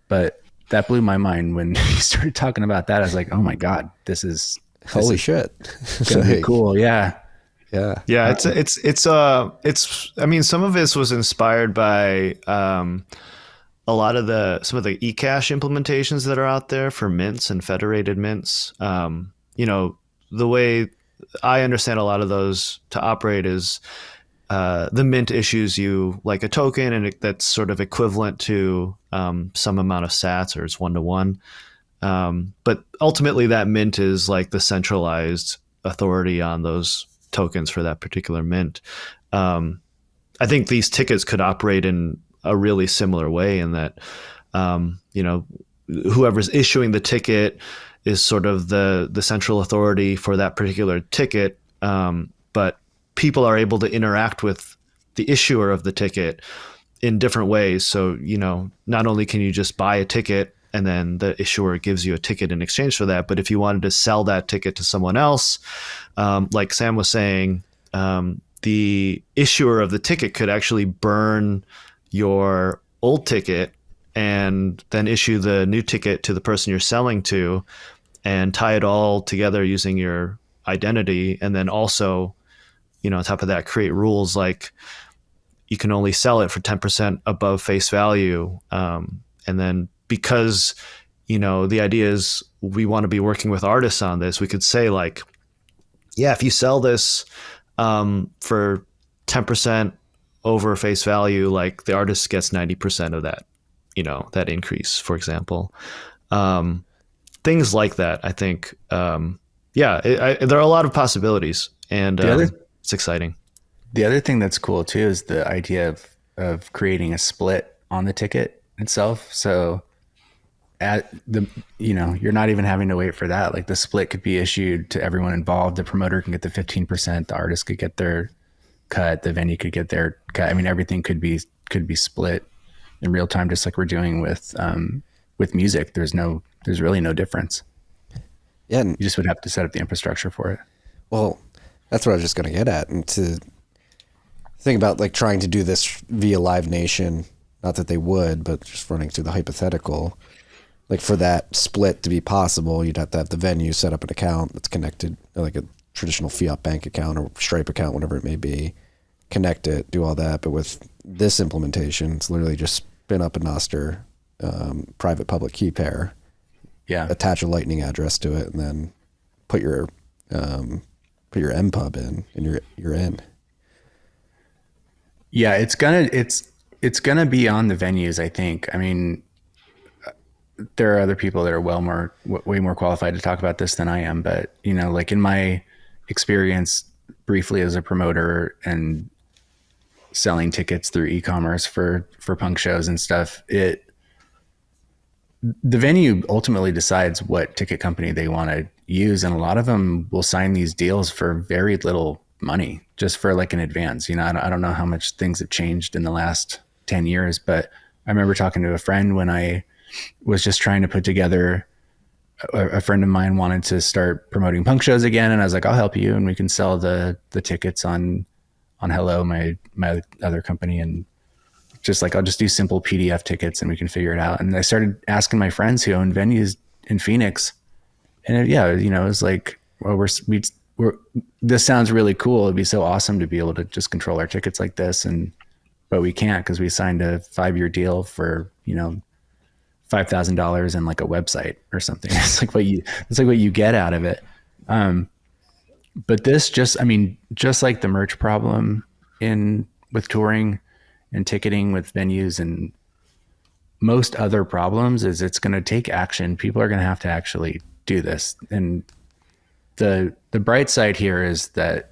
S2: but that blew my mind when he started talking about that. I was like, oh my God, this is
S1: Holy shit.
S2: gonna be cool. Yeah.
S1: Yeah.
S3: Yeah, it's I mean, some of this was inspired by a lot of some of the eCash implementations that are out there for mints and federated mints. The way I understand a lot of those to operate is the mint issues you like a token, and that's sort of equivalent to some amount of sats, or it's 1-to-1. But ultimately, that mint is like the centralized authority on those tokens for that particular mint. I think these tickets could operate in a really similar way, in that whoever's issuing the ticket is sort of the central authority for that particular ticket, but people are able to interact with the issuer of the ticket in different ways. So, not only can you just buy a ticket and then the issuer gives you a ticket in exchange for that, but if you wanted to sell that ticket to someone else, like Sam was saying, the issuer of the ticket could actually burn your old ticket and then issue the new ticket to the person you're selling to, and tie it all together using your identity. And then also, on top of that, create rules like you can only sell it for 10% above face value. And then because, the idea is we want to be working with artists on this, we could say like, yeah, if you sell this for 10% over face value, like the artist gets 90% of that, that increase, for example. Things like that, I think. There are a lot of possibilities, and it's exciting.
S2: The other thing that's cool too is the idea of creating a split on the ticket itself. So you're not even having to wait for that. Like the split could be issued to everyone involved. The promoter can get the 15%, the artist could get their cut, the venue could get their cut. I mean, everything could be split in real time, just like we're doing with music. There's really no difference.
S1: Yeah.
S2: You just would have to set up the infrastructure for it.
S1: Well, that's what I was just going to get at. And to think about like trying to do this via Live Nation, not that they would, but just running through the hypothetical, like for that split to be possible, you'd have to have the venue set up an account that's connected, like a traditional fiat bank account or Stripe account, whatever it may be, connect it, do all that. But with this implementation, it's literally just spin up a Nostr private public key pair, attach a lightning address to it, and then put your MPub in, and you're in.
S2: Yeah, it's gonna be on the venues, I think. I mean, there are other people that are way more qualified to talk about this than I am, but like in my experience briefly as a promoter and selling tickets through e-commerce for punk shows and stuff, the venue ultimately decides what ticket company they want to use, and a lot of them will sign these deals for very little money, just for like an advance. I don't know how much things have changed in the last 10 years, but I remember talking to a friend when I was just trying to put together, a friend of mine wanted to start promoting punk shows again, and I was like, I'll help you, and we can sell the tickets on Hello, my other company, and just like, I'll just do simple PDF tickets and we can figure it out. And I started asking my friends who own venues in Phoenix, and it was like, well, this sounds really cool. It'd be so awesome to be able to just control our tickets like this, but we can't, because we signed a 5-year deal for $5,000 and like a website or something. It's like what you get out of it. But this just like the merch problem with touring and ticketing with venues and most other problems, is it's going to take action. People are going to have to actually do this. And the bright side here is that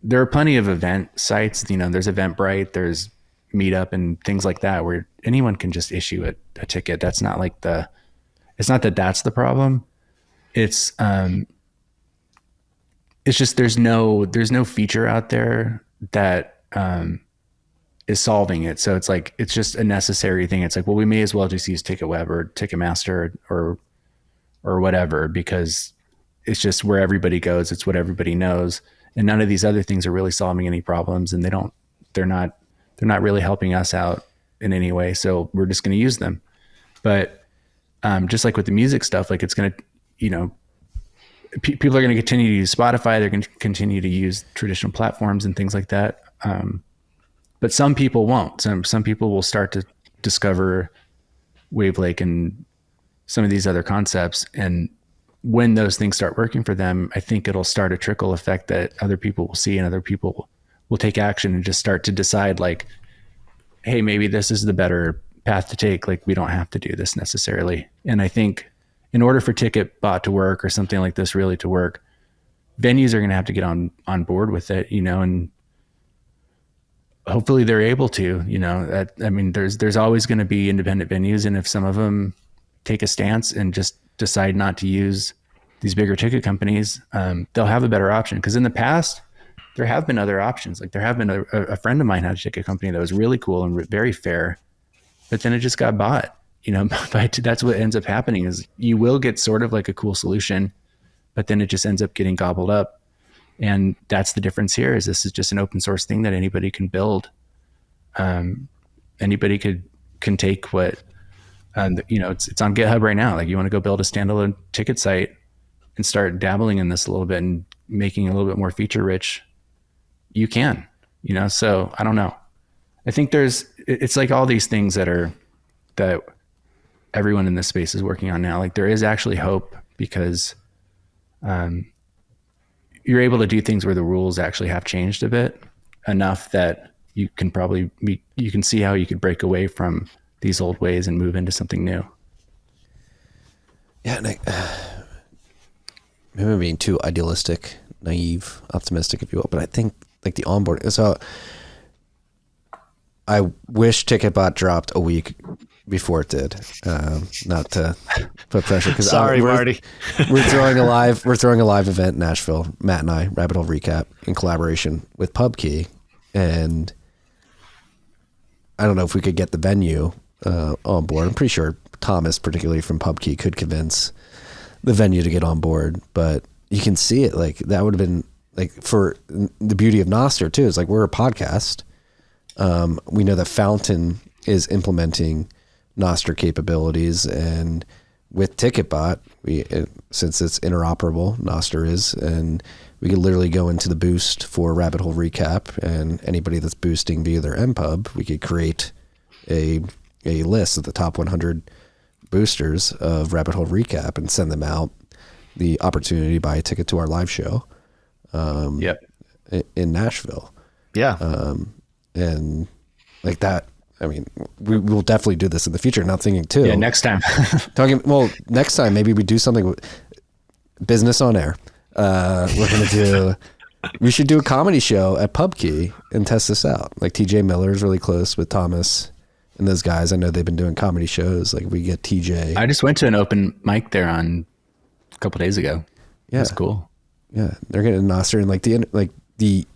S2: there are plenty of event sites. There's Eventbrite, there's Meetup and things like that, where anyone can just issue a ticket. That's not like it's not that that's the problem. It's just there's no feature out there that is solving it. So it's like, it's just a necessary thing. It's like, well, we may as well just use Ticketweb or Ticketmaster or whatever, because it's just where everybody goes. It's what everybody knows. And none of these other things are really solving any problems, and they're not really helping us out in any way. So we're just going to use them. But just like with the music stuff, like it's going to, you know, people are going to continue to use Spotify. They're going to continue to use traditional platforms and things like that. But some people won't. Some people will start to discover Wavlake and some of these other concepts. And when those things start working for them, I think it'll start a trickle effect that other people will see, and other people will take action and just start to decide like, hey, maybe this is the better path to take. Like, we don't have to do this necessarily. And I think in order for Ticketbot to work, or something like this really to work, venues are going to have to get on board with it, you know, and hopefully they're able to, you know. I mean, there's always going to be independent venues, and if some of them take a stance and just decide not to use these bigger ticket companies, they'll have a better option. Because in the past, there have been other options. Like, there have been a friend of mine had a ticket company that was really cool and very fair, but then it just got bought. You know, that's what ends up happening, is you will get sort of like a cool solution, but then it just ends up getting gobbled up. And that's the difference here, is this is just an open source thing that anybody can build. Anybody can take what, you know, it's on GitHub right now. Like, you want to go build a standalone ticket site and start dabbling in this a little bit and making it a little bit more feature rich, you can, you know. So I don't know. I think it's like all these things that everyone in this space is working on now. Like, there is actually hope, because you're able to do things where the rules actually have changed a bit enough that you can you can see how you could break away from these old ways and move into something new.
S1: Yeah, and maybe I'm being too idealistic, naive, optimistic, if you will, but I think like the onboarding. So I wish Ticketbot dropped a week before it did. Not to put pressure, because
S3: sorry, Marty.
S1: we're throwing a live event in Nashville. Matt and I, Rabbit Hole Recap, in collaboration with PubKey, and I don't know if we could get the venue on board. I'm pretty sure Thomas, particularly from PubKey, could convince the venue to get on board. But you can see it, like that would have been like, for the beauty of Nostr too. Is like, we're a podcast. We know that Fountain is implementing Nostr capabilities, and with Ticketbot, since it's interoperable, Nostr is, and we could literally go into the boost for Rabbit Hole Recap, and anybody that's boosting via their MPub, we could create a list of the top 100 boosters of Rabbit Hole Recap and send them out the opportunity to buy a ticket to our live show. In Nashville.
S3: Yeah.
S1: And like that, I mean, we will definitely do this in the future. Now thinking too.
S2: Yeah, next time.
S1: Next time maybe we do something with business on air. We should do a comedy show at PubKey and test this out. Like, TJ Miller's really close with Thomas and those guys. I know they've been doing comedy shows. Like, we get TJ.
S2: I just went to an open mic there a couple days ago.
S1: Yeah.
S2: That's cool.
S1: Yeah. They're getting Nostr, and like the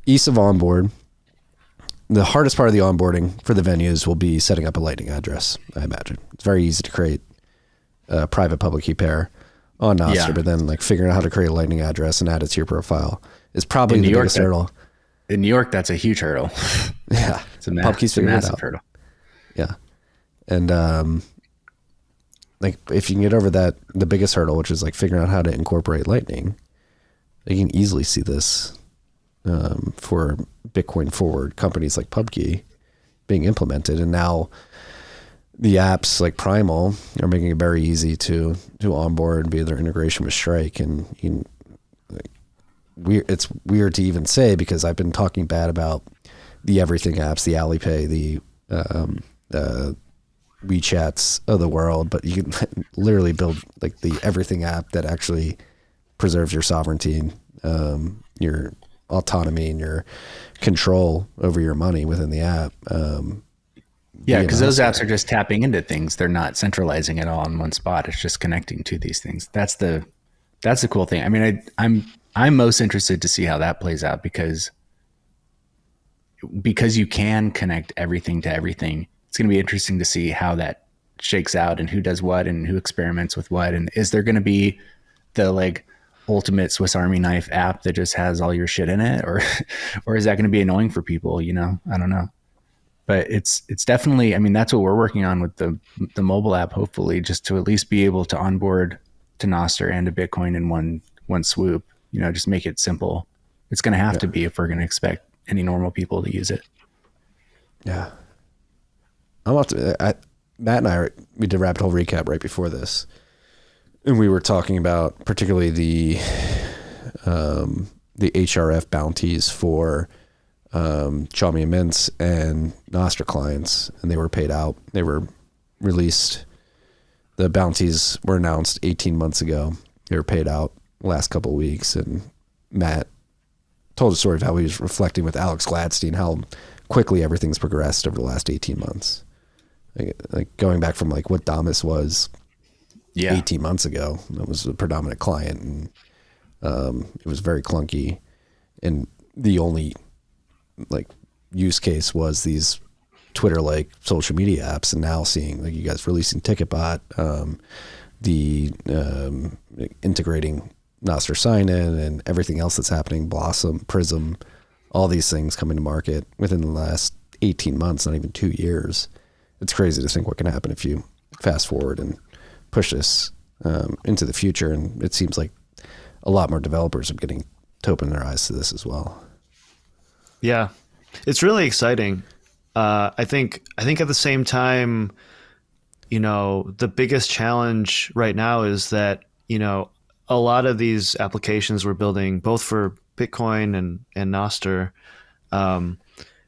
S1: ease of onboard. The hardest part of the onboarding for the venues will be setting up a Lightning address, I imagine. It's very easy to create a private public key pair on Nostr, but then like figuring out how to create a Lightning address and add it to your profile is probably the biggest hurdle.
S2: In New York, that's a huge hurdle.
S1: Yeah.
S2: It's a massive hurdle.
S1: Yeah. And like, if you can get over that, the biggest hurdle, which is like figuring out how to incorporate Lightning, you can easily see this for Bitcoin forward companies like PubKey being implemented. And now the apps like Primal are making it very easy to onboard via their integration with Strike. And it's weird to even say, because I've been talking bad about the everything apps, the Alipay, the WeChats of the world, but you can literally build like the everything app that actually preserves your sovereignty, your autonomy, and your control over your money within the app.
S2: Yeah, because those apps are just tapping into things. They're not centralizing it all in one spot. It's just connecting to these things. That's the cool thing. I mean, I'm most interested to see how that plays out, because because you can connect everything to everything, it's going to be interesting to see how that shakes out and who does what and who experiments with what. And is there going to be the like ultimate Swiss Army knife app that just has all your shit in it, or is that going to be annoying for people? You know, I don't know, but it's definitely, I mean, that's what we're working on with the mobile app, hopefully, just to at least be able to onboard to Nostr and to Bitcoin in one swoop, you know, just make it simple. It's going to have to be if we're going to expect any normal people to use it.
S1: Yeah. Matt and I, we did a rabbit hole recap right before this, and we were talking about particularly the HRF bounties for Xiaomi and Mints and Nostr clients, and they were paid out. They were released. The bounties were announced 18 months ago. They were paid out the last couple of weeks, and Matt told a story of how he was reflecting with Alex Gladstein, how quickly everything's progressed over the last 18 months. Like going back from like what Damus was 18 months ago, that was a predominant client, and it was very clunky, and the only like use case was these Twitter like social media apps, and now seeing like you guys releasing Ticketbot, integrating Nostr sign-in and everything else that's happening, Blossom, Prism, all these things coming to market within the last 18 months, not even 2 years. It's crazy to think what can happen if you fast forward and push this into the future. And it seems like a lot more developers are getting to open their eyes to this as well.
S3: Yeah, it's really exciting. I think at the same time, you know, the biggest challenge right now is that, you know, a lot of these applications we're building both for Bitcoin and Nostr,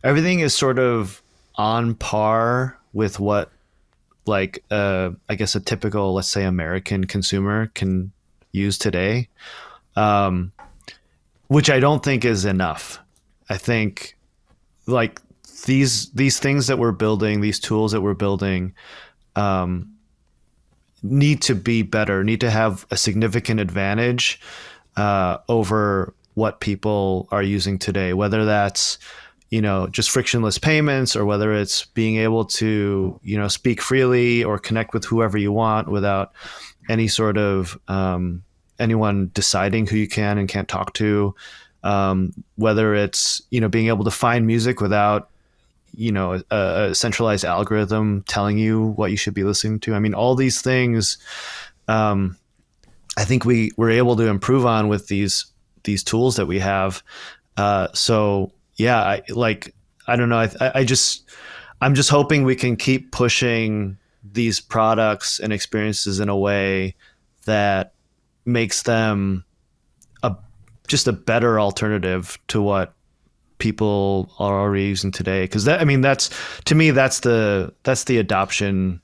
S3: everything is sort of on par with what like I guess a typical, let's say, American consumer can use today, which I don't think is enough. I think like these things that we're building, these tools that we're building, need to be better, need to have a significant advantage over what people are using today, whether that's, you know, just frictionless payments, or whether it's being able to, you know, speak freely or connect with whoever you want without any sort of anyone deciding who you can and can't talk to, whether it's, you know, being able to find music without, you know, a centralized algorithm telling you what you should be listening to. I mean, all these things, I think we were able to improve on with these tools that we have. So yeah, I don't know. I'm just hoping we can keep pushing these products and experiences in a way that makes them just a better alternative to what people are already using today. Because that's to me, that's the adoption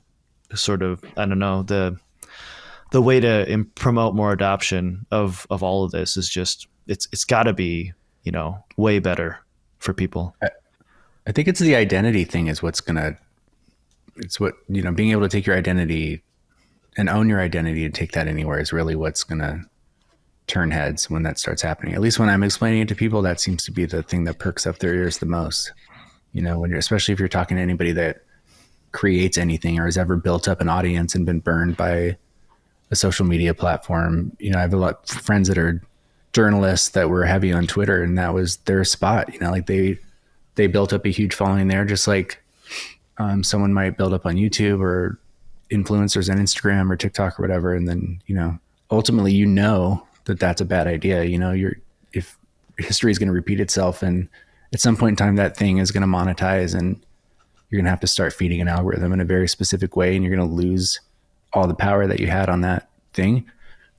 S3: sort of, I don't know, the way to promote more adoption of all of this is just it's got to be, you know, way better for people.
S2: I think it's the identity thing is it's what, you know, being able to take your identity and own your identity and take that anywhere is really what's going to turn heads when that starts happening. At least when I'm explaining it to people, that seems to be the thing that perks up their ears the most. You know, especially if you're talking to anybody that creates anything or has ever built up an audience and been burned by a social media platform. You know, I have a lot of friends that are journalists that were heavy on Twitter, and that was their spot. You know, like they built up a huge following there, just like someone might build up on YouTube or influencers on Instagram or TikTok or whatever. And then, you know, ultimately, you know that that's a bad idea. You know, if history is going to repeat itself, and at some point in time, that thing is going to monetize, and you're going to have to start feeding an algorithm in a very specific way, and you're going to lose all the power that you had on that thing.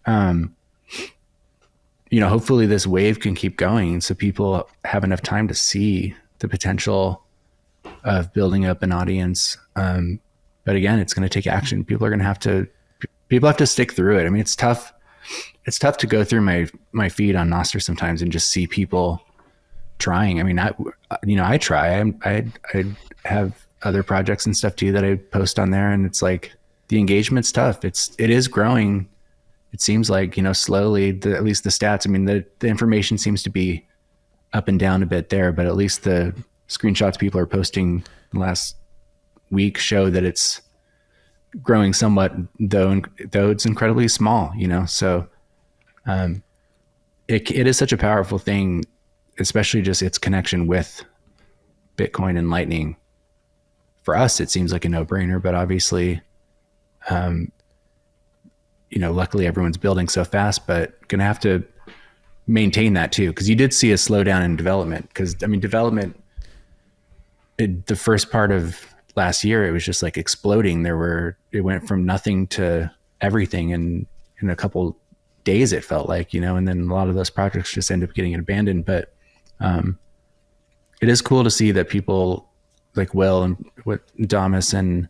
S2: You know, hopefully this wave can keep going so people have enough time to see the potential of building up an audience. But again, it's going to take action. People have to stick through it. I mean, it's tough. It's tough to go through my feed on Nostr sometimes and just see people trying. I mean, I try. I have other projects and stuff too that I post on there, and it's like the engagement's tough. It is growing. It seems like, you know, slowly, at least the stats. I mean, the information seems to be up and down a bit there, but at least the screenshots people are posting last week show that it's growing somewhat, though it's incredibly small, so it is such a powerful thing, especially just its connection with Bitcoin and Lightning. For us, it seems like a no-brainer, but obviously, luckily everyone's building so fast, but gonna have to maintain that too. Cause you did see a slowdown in development. Cause development, the first part of last year, it was just like exploding. It went from nothing to everything in a couple days, it felt like, and then a lot of those projects just end up getting abandoned. But it is cool to see that people like Will and what Damas and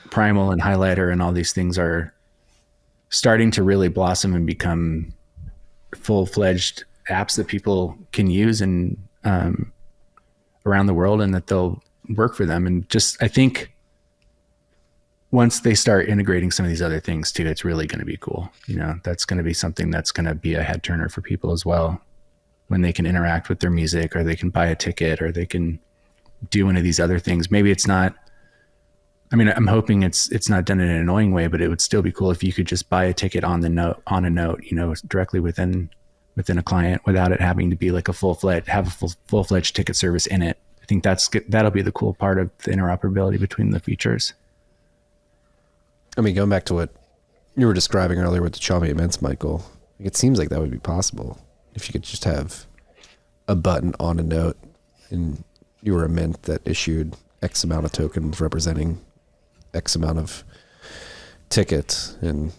S2: Primal and Highlighter and all these things are starting to really blossom and become full-fledged apps that people can use and around the world, and that they'll work for them. And just, I think once they start integrating some of these other things too, it's really going to be cool. That's going to be something that's going to be a head turner for people as well, when they can interact with their music, or they can buy a ticket, or they can do one of these other things. Maybe it's not, I'm hoping it's not done in an annoying way, but it would still be cool if you could just buy a ticket on a note, directly within a client, without it having to be like a full-fledged ticket service in it. I think that'll be the cool part of the interoperability between the features.
S1: Going back to what you were describing earlier with the Xiaomi events, Michael, it seems like that would be possible if you could just have a button on a note and you were a mint that issued X amount of tokens representing X amount of tickets, and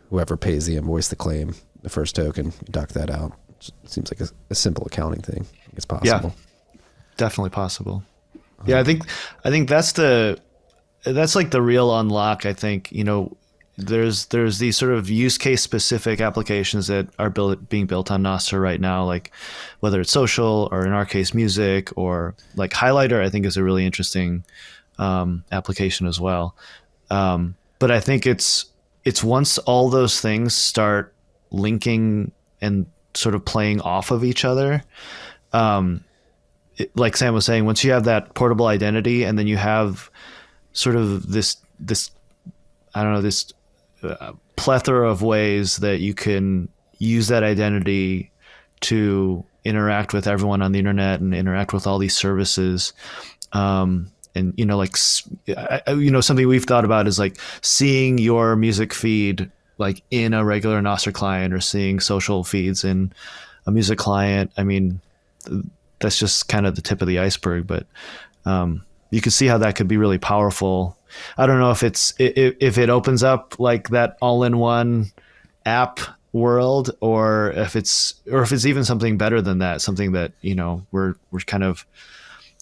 S1: whoever pays the invoice, the claim, the first token, you dock that out. It seems like a simple accounting thing. I think it's possible.
S3: Yeah, definitely possible. Yeah, I think that's like the real unlock. I think, there's these sort of use case specific applications that are being built on Nostr right now, like whether it's social or in our case music, or like Highlighter, I think is a really interesting application as well. But I think it's once all those things start linking and sort of playing off of each other, like Sam was saying, once you have that portable identity, and then you have sort of this plethora of ways that you can use that identity to interact with everyone on the internet and interact with all these services. And, something we've thought about is like seeing your music feed like in a regular Nostr client, or seeing social feeds in a music client. That's just kind of the tip of the iceberg, but you can see how that could be really powerful. I don't know if it opens up like that all-in-one app world, or if it's even something better than that, something that we're kind of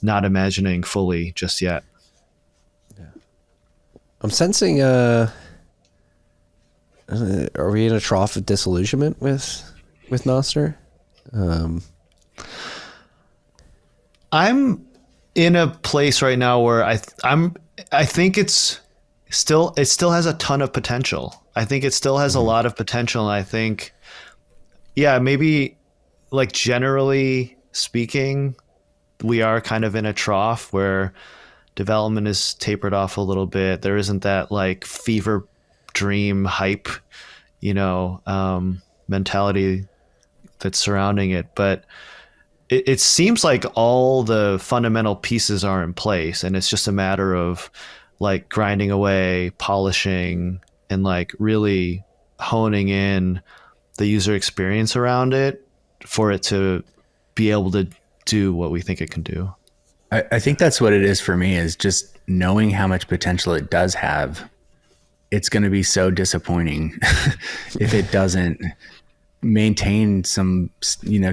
S3: not imagining fully just yet.
S1: Yeah. I'm sensing are we in a trough of disillusionment with Nostr?
S3: I'm in a place right now where I think it still has a ton of potential. I think it still has a lot of potential. And I think, maybe like generally speaking, we are kind of in a trough where development is tapered off a little bit. There isn't that like fever dream hype, mentality that's surrounding it. But it seems like all the fundamental pieces are in place, and it's just a matter of like grinding away, polishing, and like really honing in the user experience around it for it to be able to do what we think it can do.
S2: I think that's what it is for me, is just knowing how much potential it does have. It's going to be so disappointing if it doesn't maintain some,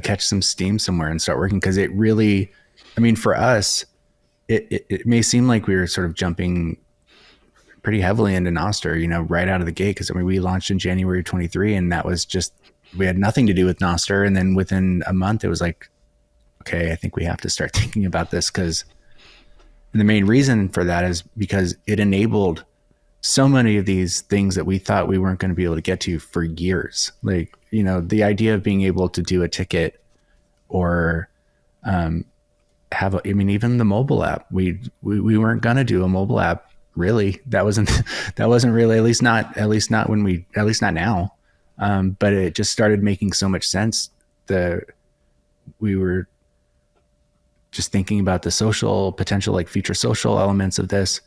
S2: catch some steam somewhere and start working. Cause it really, for us, it may seem like we were sort of jumping pretty heavily into Nostr, right out of the gate. Cause we launched in January 23, and that was just, we had nothing to do with Nostr. And then within a month it was like, okay, I think we have to start thinking about this. Cause the main reason for that is because it enabled so many of these things that we thought we weren't going to be able to get to for years. Like, the idea of being able to do a ticket or even the mobile app, we weren't going to do a mobile app. Really, that wasn't really, at least not now. But it just started making so much sense that we were just thinking about the social potential, like future social elements of this.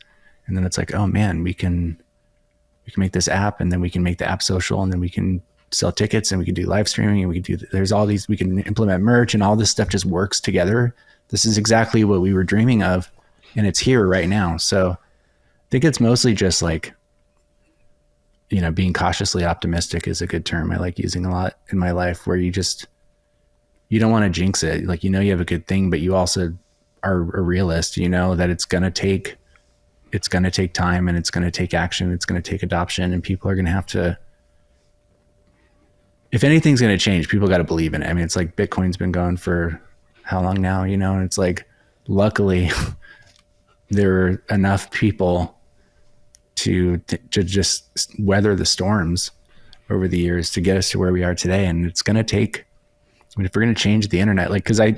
S2: And then it's like, oh man, we can make this app, and then we can make the app social, and then we can sell tickets, and we can do live streaming, and we can implement merch, and all this stuff just works together. This is exactly what we were dreaming of, and it's here right now. So I think it's mostly just like, being cautiously optimistic is a good term I like using a lot in my life, where you don't want to jinx it. Like, you have a good thing, but you also are a realist, that it's going to take time, and it's going to take action. It's going to take adoption, and people are going to have to, if anything's going to change, people got to believe in it. I mean, it's like Bitcoin's been going for how long now, and it's like, luckily there are enough people to just weather the storms over the years to get us to where we are today. And it's going to take, if we're going to change the internet, like, cause I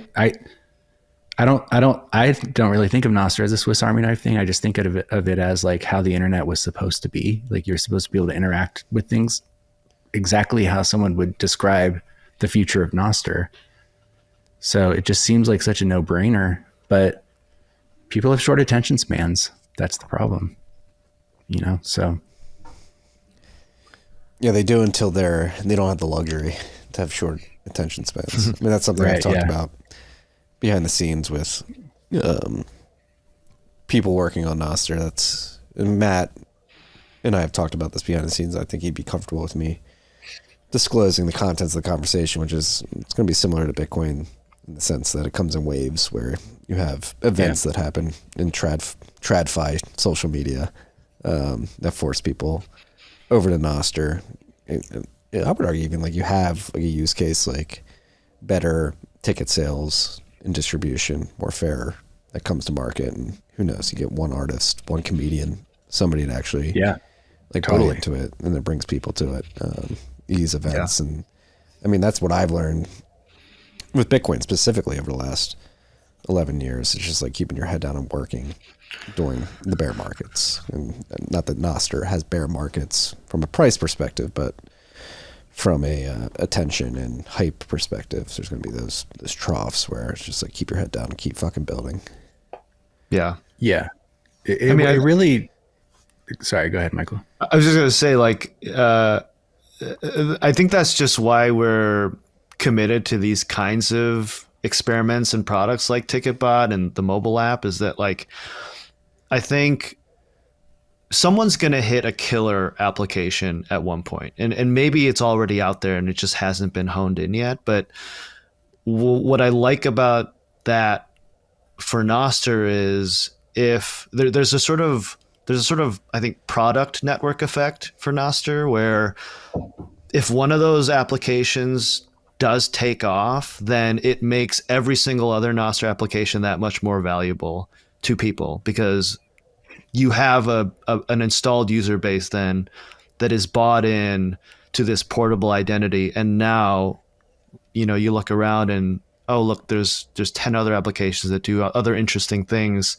S2: don't really think of Nostr as a Swiss Army knife thing. I just think of it as like how the internet was supposed to be. Like, you're supposed to be able to interact with things exactly how someone would describe the future of Nostr. So it just seems like such a no-brainer, but people have short attention spans. That's the problem, so.
S1: Yeah, they do until they don't have the luxury to have short attention spans. I mean, that's something I've talked about behind the scenes with people working on Nostr. That's Matt and I have talked about this behind the scenes. I think he'd be comfortable with me disclosing the contents of the conversation, which is, it's going to be similar to Bitcoin in the sense that it comes in waves where you have events that happen in TradFi social media that force people over to Nostr. I would argue even like you have like a use case like better ticket sales and distribution, more fair, that comes to market, and who knows, you get one artist, one comedian, somebody to actually buy into it, and it brings people to it. These events, and I mean that's what I've learned with Bitcoin specifically over the last 11 years. It's just like keeping your head down and working during the bear markets, and not that Nostr has bear markets from a price perspective, but from a attention and hype perspective, there's going to be those troughs where it's just like keep your head down and keep fucking building.
S2: Yeah. I really. Sorry, go ahead, Michael.
S3: I was just going to say, like, I think that's just why we're committed to these kinds of experiments and products like Ticketbot and the mobile app, is that, like, I think someone's going to hit a killer application at one point, and maybe it's already out there and it just hasn't been honed in yet. But what I like about that for Nostr is if there's a sort of, I think, product network effect for Nostr, where if one of those applications does take off, then it makes every single other Nostr application that much more valuable to people, because you have an installed user base then that is bought in to this portable identity. And now, you look around and, oh, look, there's 10 other applications that do other interesting things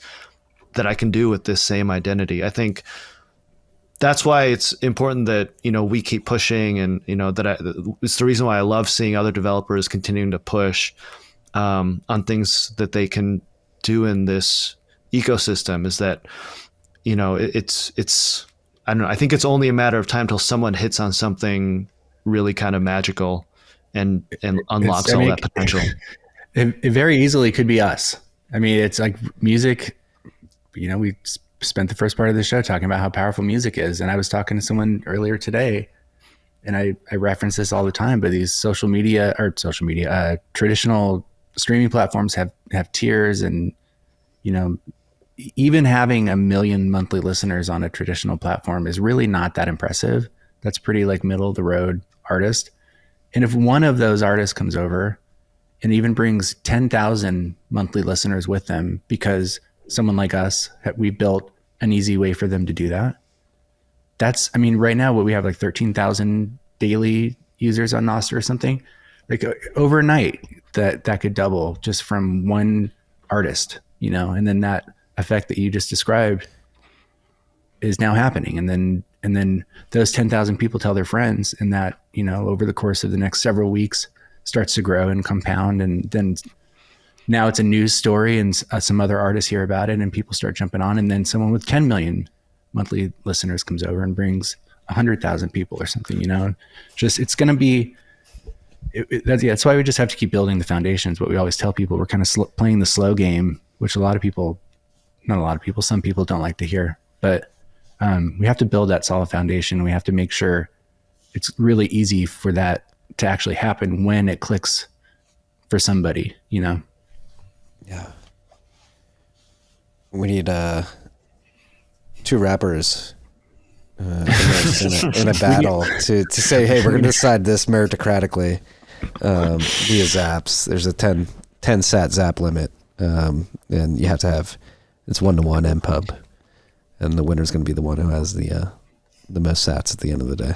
S3: that I can do with this same identity. I think that's why it's important that, we keep pushing, and, it's the reason why I love seeing other developers continuing to push on things that they can do in this ecosystem, is that, it's, I don't know, I think it's only a matter of time till someone hits on something really kind of magical and unlocks all that potential.
S2: It very easily could be us. I mean, it's like music. We spent the first part of the show talking about how powerful music is. And I was talking to someone earlier today, and I reference this all the time, but these traditional streaming platforms have tiers, and, even having 1 million monthly listeners on a traditional platform is really not that impressive. That's pretty like middle of the road artist. And if one of those artists comes over and even brings 10,000 monthly listeners with them, because someone like us, we built an easy way for them to do that. Right now, what we have, like 13,000 daily users on Nostr or something, like overnight, that could double just from one artist, you know, and then that effect that you just described is now happening. And then those 10,000 people tell their friends, and that, you know, over the course of the next several weeks starts to grow and compound. And then now it's a news story, and some other artists hear about it and people start jumping on. And then someone with 10 million monthly listeners comes over and brings 100,000 people or something, you know. Just, it's going to be, that's why we just have to keep building the foundations. What we always tell people, we're kind of playing the slow game, which some people don't like to hear, but we have to build that solid foundation. We have to make sure it's really easy for that to actually happen when it clicks for somebody, you know?
S1: Yeah. We need two rappers in a battle to say, hey, we're going to decide this meritocratically via zaps. There's a 10 sat zap limit, and you have to have, it's 1-to-1 MPub, and the winner's going to be the one who has the most sats at the end of the day.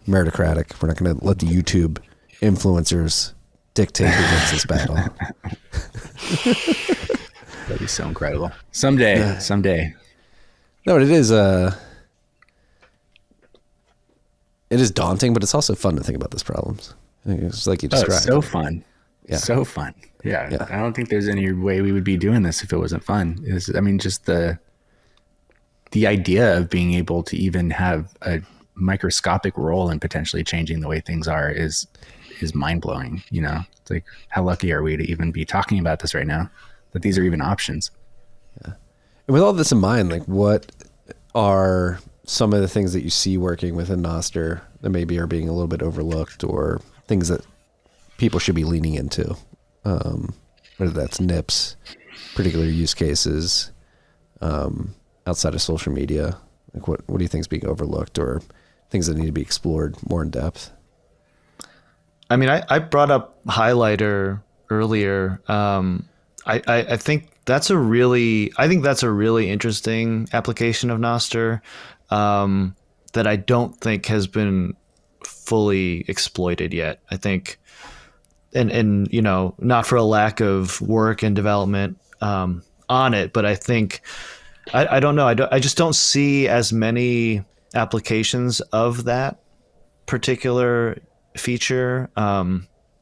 S1: Meritocratic. We're not going to let the YouTube influencers dictate who wins this battle.
S2: That'd be so incredible. Someday.
S1: No, but it is daunting, but it's also fun to think about these problems. It's like you described.
S2: It's so fun.
S1: Yeah.
S2: So fun. Yeah. I don't think there's any way we would be doing this if it wasn't fun. Just the idea of being able to even have a microscopic role in potentially changing the way things are is mind-blowing. You know, it's like, how lucky are we to even be talking about this right now, that these are even options.
S1: Yeah. And with all this in mind, like, what are some of the things that you see working within Nostr that maybe are being a little bit overlooked, or things that people should be leaning into? Whether that's NIPs, particular use cases, outside of social media. Like, what do you think is being overlooked, or things that need to be explored more in depth?
S3: I mean, I brought up highlighter earlier. I think that's a really interesting application of Nostr that I don't think has been fully exploited yet. I think, and you know, not for a lack of work and development on it, but I think I don't know. I just don't see as many applications of that particular feature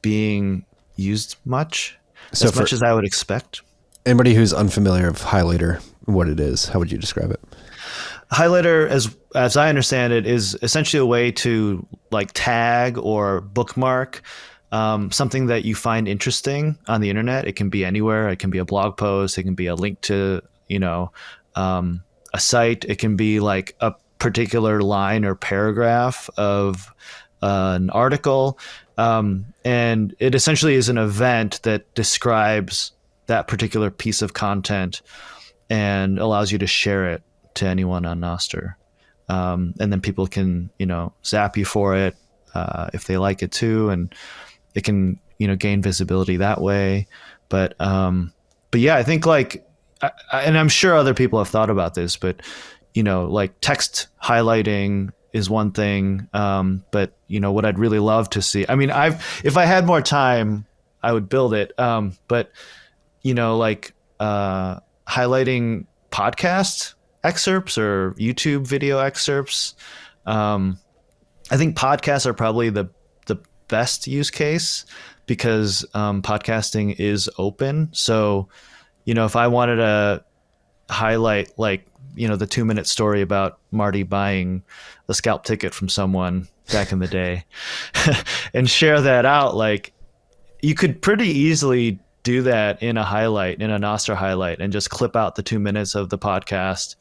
S3: being used much as I would expect.
S1: Anybody who's unfamiliar of highlighter, what it is, how would you describe it?
S3: Highlighter, as I understand it, is essentially a way to like tag or bookmark something that you find interesting on the internet. It can be anywhere. It can be a blog post. It can be a link to, you know, a site. It can be like a particular line or paragraph of an article. And it essentially is an event that describes that particular piece of content and allows you to share it to anyone on Nostr. And then people can, you know, zap you for it if they like it too. And it can, you know, gain visibility that way. But yeah, I think like, and I'm sure other people have thought about this, but, you know, like text highlighting is one thing. But, you know, what I'd really love to see, I mean, if I had more time, I would build it. But, you know, like highlighting podcast excerpts or YouTube video excerpts. I think podcasts are probably the best use case because podcasting is open. So, you know, if I wanted to highlight, like, you know, the 2-minute story about Marty buying a scalp ticket from someone back in the day and share that out, like, you could pretty easily do that in a Nostr highlight, and just clip out the 2 minutes of the podcast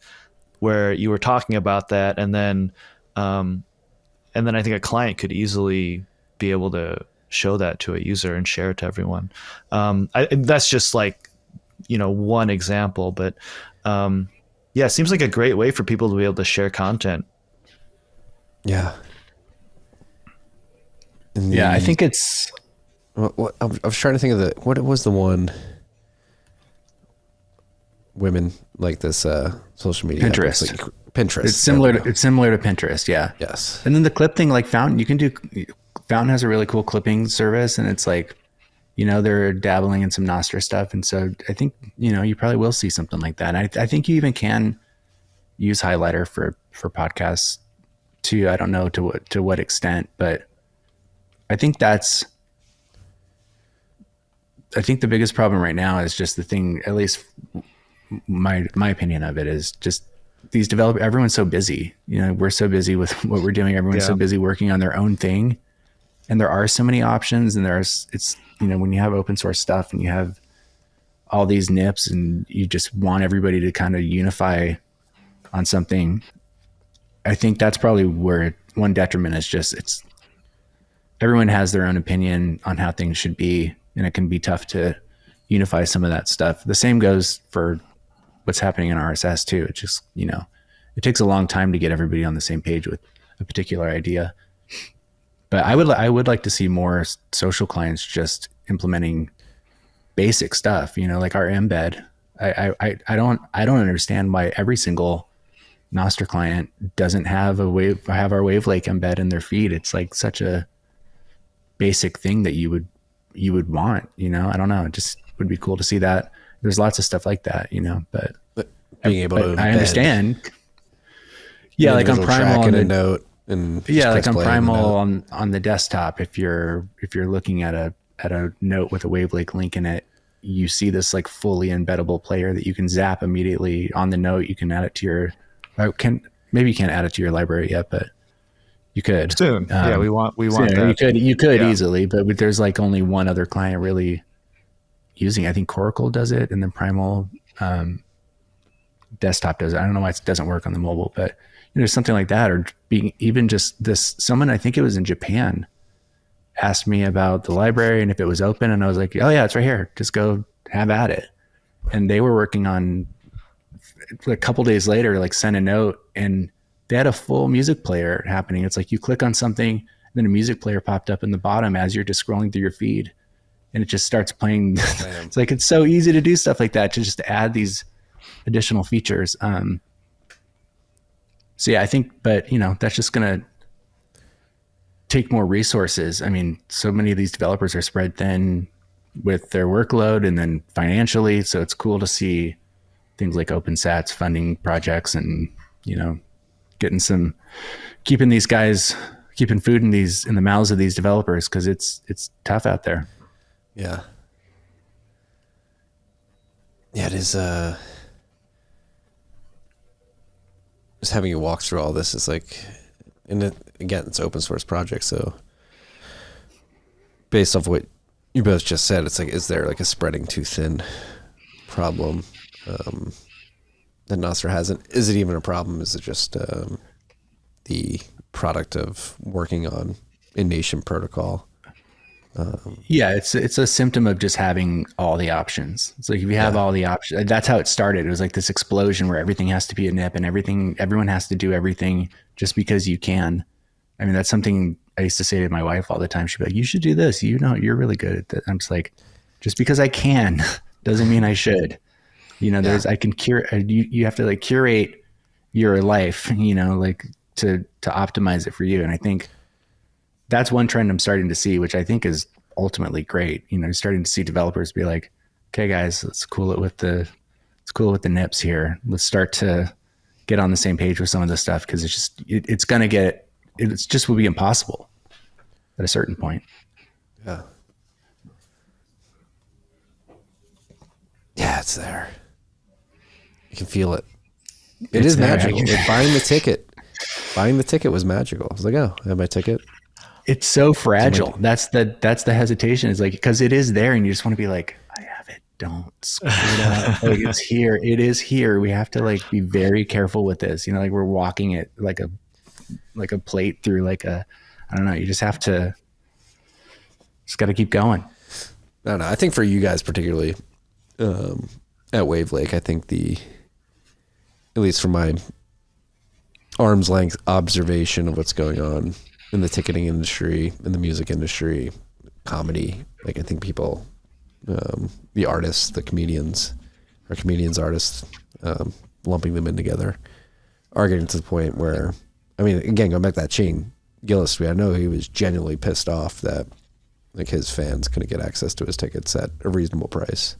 S3: where you were talking about that. And then I think a client could easily be able to show that to a user and share it to everyone. That's just like, you know, one example, but yeah, it seems like a great way for people to be able to share content.
S1: Yeah.
S2: Yeah, I think it's...
S1: I was trying to think of what was the one women like this social media
S2: Pinterest.
S1: Like Pinterest.
S2: It's similar to Pinterest, yeah.
S1: Yes.
S2: And then the clip thing, like Fountain has a really cool clipping service, and it's like they're dabbling in some Nostr stuff. And so I think, you probably will see something like that. And I think you even can use Highlighter for podcasts too. I don't know to what extent, but I think the biggest problem right now is just the thing, at least my opinion of it, is just these developers, everyone's so busy. We're so busy with what we're doing. Everyone's so busy working on their own thing. And there are so many options, and when you have open source stuff and you have all these nips and you just want everybody to kind of unify on something, I think that's probably where one detriment is just everyone has their own opinion on how things should be, and it can be tough to unify some of that stuff. The same goes for what's happening in RSS too. It just, it takes a long time to get everybody on the same page with a particular idea. But I would like to see more social clients just implementing basic stuff, like our embed. I don't understand why every single Nostr client doesn't have our Wavlake embed in their feed. It's like such a basic thing that you would want, I don't know. It just would be cool to see that. There's lots of stuff like that, but
S1: being able to
S2: I understand. Yeah. Like on Primal
S1: and a note. And
S2: like on Primal on the desktop, if you're looking at a note with a Wavlake link in it, you see this like fully embeddable player that you can zap immediately on the note. You can add it to your, maybe you can't add it to your library yet, but you could
S3: soon. We want
S2: soon.
S3: that.
S2: You could easily, but there's like only one other client really using it. I think Coracle does it, and then Primal desktop does it. I don't know why it doesn't work on the mobile, but there's something like that, or being even just this. Someone, I think it was in Japan, asked me about the library and if it was open, and I was like, "Oh yeah, it's right here. Just go have at it." And they were working on a couple days later, like send a note, and they had a full music player happening. It's like you click on something, and then a music player popped up in the bottom as you're just scrolling through your feed, and it just starts playing. It's like it's so easy to do stuff like that, to just add these additional features. So yeah, I think, but that's just going to take more resources. I mean, so many of these developers are spread thin with their workload and then financially. So it's cool to see things like OpenSats funding projects and, keeping these guys, keeping food in the mouths of these developers. 'Cause it's tough out there.
S1: Yeah. Yeah, it is, just having you walk through all this is like, and again, it's open source project. So based off what you both just said, it's like, is there like a spreading too thin problem that Nostr hasn't? Is it even a problem? Is it just the product of working on in-nation protocol?
S2: Yeah, it's a symptom of just having all the options. It's like if you have all the options, that's how it started. It was like this explosion where everything has to be a nip and everyone has to do everything just because you can. I mean, that's something I used to say to my wife all the time. She'd be like, "You should do this. You're really good at that." I'm just like, just because I can doesn't mean I should. I can curate. You have to like curate your life, like to optimize it for you. And I think that's one trend I'm starting to see, which I think is ultimately great. Starting to see developers be like, "Okay, guys, let's cool it with the nips here. Let's start to get on the same page with some of this stuff, because it's just will be impossible at a certain point."
S1: Yeah. Yeah, it's there. You can feel it. It is magical. Like buying the ticket was magical. I was like, "Oh, I have my ticket."
S2: It's so fragile. That's the hesitation. Is like, because it is there and you just want to be like, "I have it. Don't screw it up." Like, it's here. It is here. We have to like be very careful with this. Like we're walking it like a plate through like I don't know. You just got to keep going.
S1: I don't know. I think for you guys particularly at Wavlake, I think at least from my arm's length observation of what's going on in the ticketing industry, in the music industry, comedy, like I think people, the artists, the comedians, or artists, lumping them in together, are getting to the point where, I mean, again, going back to that Shane Gillis tweet, I know he was genuinely pissed off that like his fans couldn't get access to his tickets at a reasonable price.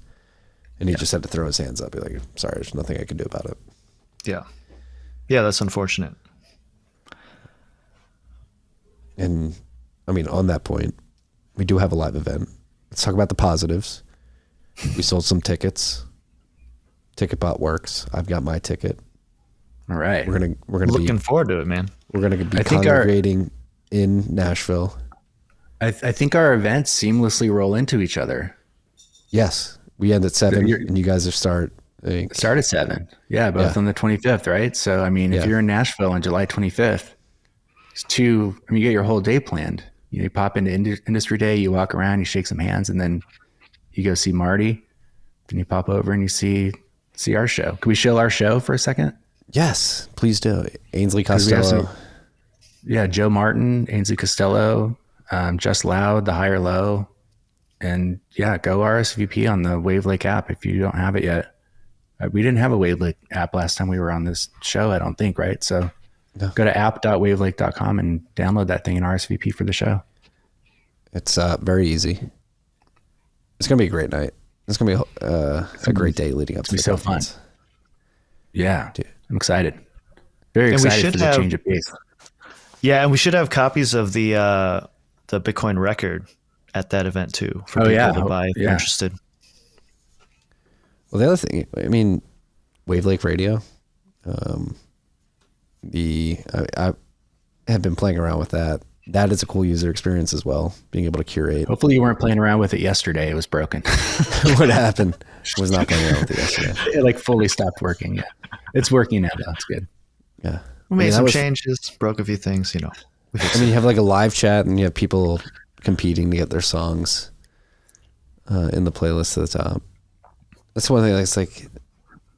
S1: And he just had to throw his hands up, be like, sorry, there's nothing I can do about it.
S3: Yeah. Yeah, that's unfortunate.
S1: And I mean, on that point, we do have a live event. Let's talk about the positives. We sold some tickets. Ticketbot works. I've got my ticket.
S2: All right.
S1: We're gonna
S3: Looking forward to it, man.
S1: We're gonna be congregating in Nashville.
S2: I think our events seamlessly roll into each other.
S1: Yes, we end at 7, and you guys are start
S2: at 7. Yeah, both on the 25th, right? So I mean, if you're in Nashville on July 25th, you get your whole day planned. You pop into Industry Day, you walk around, you shake some hands, and then you go see Marty. Then you pop over and you see our show. Can we show our show for a second?
S1: Yes, please do. Ainsley Costello.
S2: Joe Martin, Ainsley Costello, Just Loud, The Higher Low. And go RSVP on the Wavlake app if you don't have it yet. We didn't have a Wavlake app last time we were on this show, I don't think, right? So go to app.wavlake.com and download that thing and RSVP for the show.
S1: It's very easy. It's going to be a great night. It's going to be a great day leading up to the
S2: so
S1: conference.
S2: Fun. Yeah, dude. I'm excited. Very excited for the change of pace.
S3: Yeah, and we should have copies of the Bitcoin record at that event too for people to buy if they're interested.
S1: Well, the other thing, I mean, Wavlake Radio. I have been playing around with that. That is a cool user experience as well, being able to curate.
S2: Hopefully you weren't playing around with it yesterday. It was broken.
S1: What happened? Was not playing around with it yesterday.
S2: It fully stopped working. Yeah, it's working now though. It's good.
S1: Yeah,
S3: we made some changes, broke a few things. I
S1: mean, you have like a live chat, and you have people competing to get their songs in the playlist to the top. That's one thing. That's like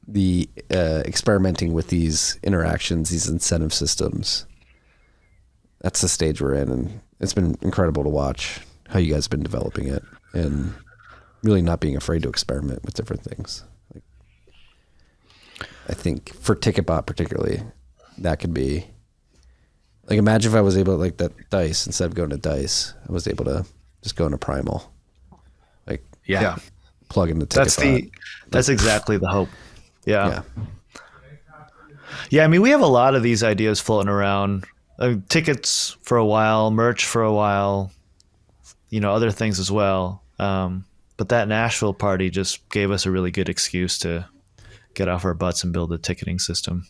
S1: the experimenting with these interactions, these incentive systems. That's the stage we're in, and it's been incredible to watch how you guys have been developing it and really not being afraid to experiment with different things. Like, I think for Ticketbot particularly, that could be like, imagine if I was able to, like, that Dice, instead of going to Dice, I was able to just go into Primal. Like, plug into Ticketbot.
S3: That's exactly the hope. Yeah. I mean, we have a lot of these ideas floating around. Tickets for a while, merch for a while, other things as well. But that Nashville party just gave us a really good excuse to get off our butts and build a ticketing system.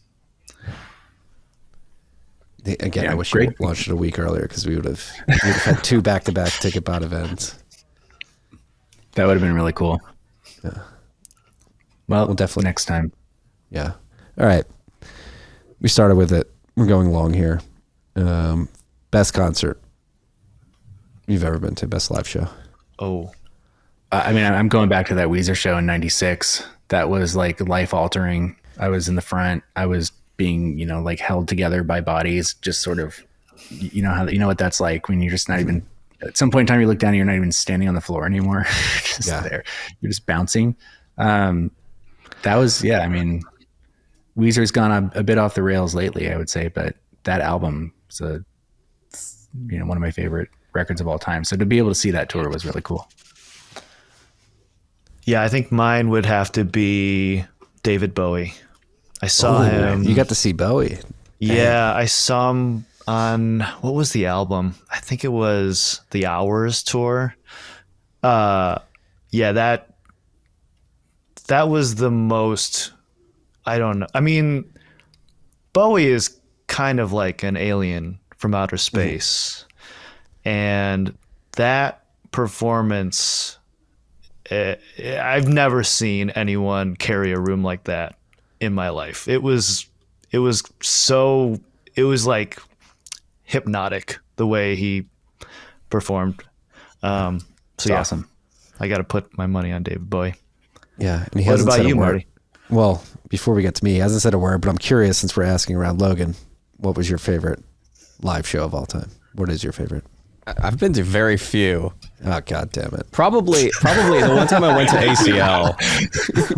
S1: I wish you launched it a week earlier, because we would have had 2 back-to-back Ticketbot events.
S2: That would have been really cool.
S1: Yeah.
S2: Well, we'll definitely next time.
S1: Yeah. All right. We started with it. We're going long here. Best concert you've ever been to, best live show.
S3: Oh,
S2: I mean, I'm going back to that Weezer show in '96. That was like life altering. I was in the front. I was being, like held together by bodies, just sort of, what that's like when you're just not even, at some point in time, you look down and you're not even standing on the floor anymore. There. You're just bouncing. That was, I mean, Weezer's gone a bit off the rails lately, I would say, but that album is one of my favorite records of all time. So to be able to see that tour was really cool.
S3: Yeah, I think mine would have to be David Bowie. I saw him.
S1: You got to see Bowie.
S3: Yeah, I saw him on, what was the album? I think it was the Hours tour. That was the most, I don't know. I mean, Bowie is kind of like an alien from outer space. And that performance, I've never seen anyone carry a room like that in my life. It was like hypnotic the way he performed.
S2: Awesome.
S3: I got to put my money on David Bowie.
S1: Yeah. And he
S3: What
S1: hasn't
S3: about
S1: said
S3: you,
S1: a word.
S3: Marty?
S1: Well, before we get to me, he hasn't said a word, but I'm curious, since we're asking around Logan, what was your favorite live show of all time? What is your favorite?
S5: I've been to very few.
S1: Oh, God damn it.
S5: Probably the one time I went to ACL,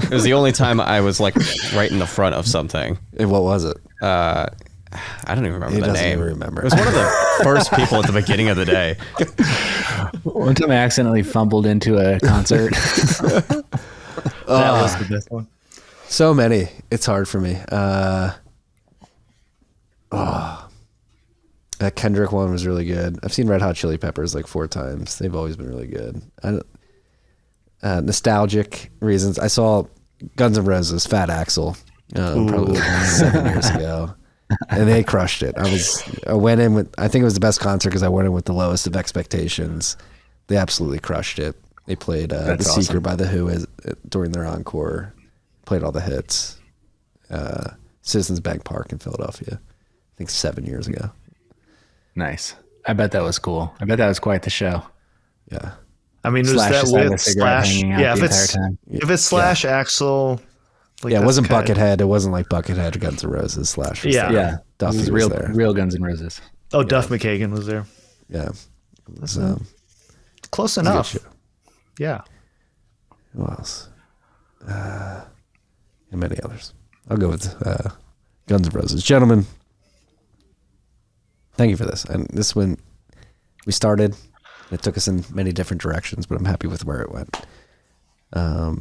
S5: it was the only time I was like right in the front of something.
S1: And what was it?
S5: I don't even remember
S1: He
S5: the
S1: doesn't
S5: name.
S1: even remember.
S5: It was one of the first people at the beginning of the day.
S2: One time I accidentally fumbled into a concert.
S3: That was the best one.
S1: So many. It's hard for me. That Kendrick one was really good. I've seen Red Hot Chili Peppers like 4 times. They've always been really good. Nostalgic reasons. I saw Guns N' Roses, Fat Axel, probably like 7 years ago, and they crushed it. I went in with, I think it was the best concert because I went in with the lowest of expectations. They absolutely crushed it. They played The
S2: awesome.
S1: Seeker by The Who during their encore. Played all the hits. Citizens Bank Park in Philadelphia, I think 7 years ago.
S2: Nice. I bet that was cool. I bet that was quite the show.
S1: Yeah.
S3: I mean, was
S2: Slash
S3: that
S2: just had a
S3: with
S2: cigarette
S3: Slash?
S2: hanging out
S3: Yeah,
S2: the
S3: if
S2: entire
S3: it's
S2: time.
S3: if it's Slash Axel, like
S1: Yeah, it
S3: that's
S1: wasn't
S3: kinda-
S1: Buckethead. It wasn't like Buckethead or Guns N' Roses. Slash was
S3: Yeah.
S1: there.
S2: Yeah.
S1: Duffy
S2: It was
S1: was there.
S2: real Guns N' Roses.
S3: Oh, Duff McKagan was there.
S1: Yeah. It was,
S3: Close
S1: it was a good
S3: enough.
S1: show.
S3: Yeah.
S1: Who else? And many others. I'll go with Guns N' Roses. Gentlemen, thank you for this. And this one, we started, it took us in many different directions, but I'm happy with where it went.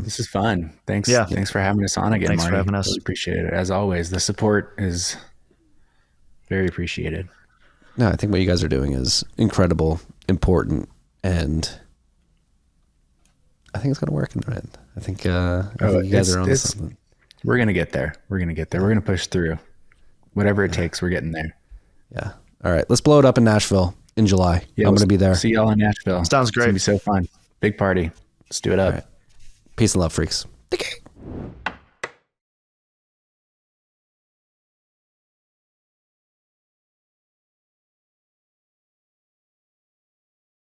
S2: This is fun. Thanks.
S3: Yeah.
S2: Thanks for having us on again,
S3: Thanks for
S2: Marty.
S3: having us.
S2: Really appreciate it. As always, the support is very appreciated.
S1: No, I think what you guys are doing is incredible, important, and I think it's going to work in the end. I think you guys are on something.
S2: We're going to get there. We're going to get there. We're going to push through. Whatever it takes, we're getting there.
S1: Yeah. All right. Let's blow it up in Nashville in July.
S2: Yeah,
S1: I'm going to be there.
S2: See y'all in Nashville.
S3: Sounds
S2: It's going to
S3: great.
S2: be so fun. Big party. Let's do it up.
S1: Peace and love, freaks.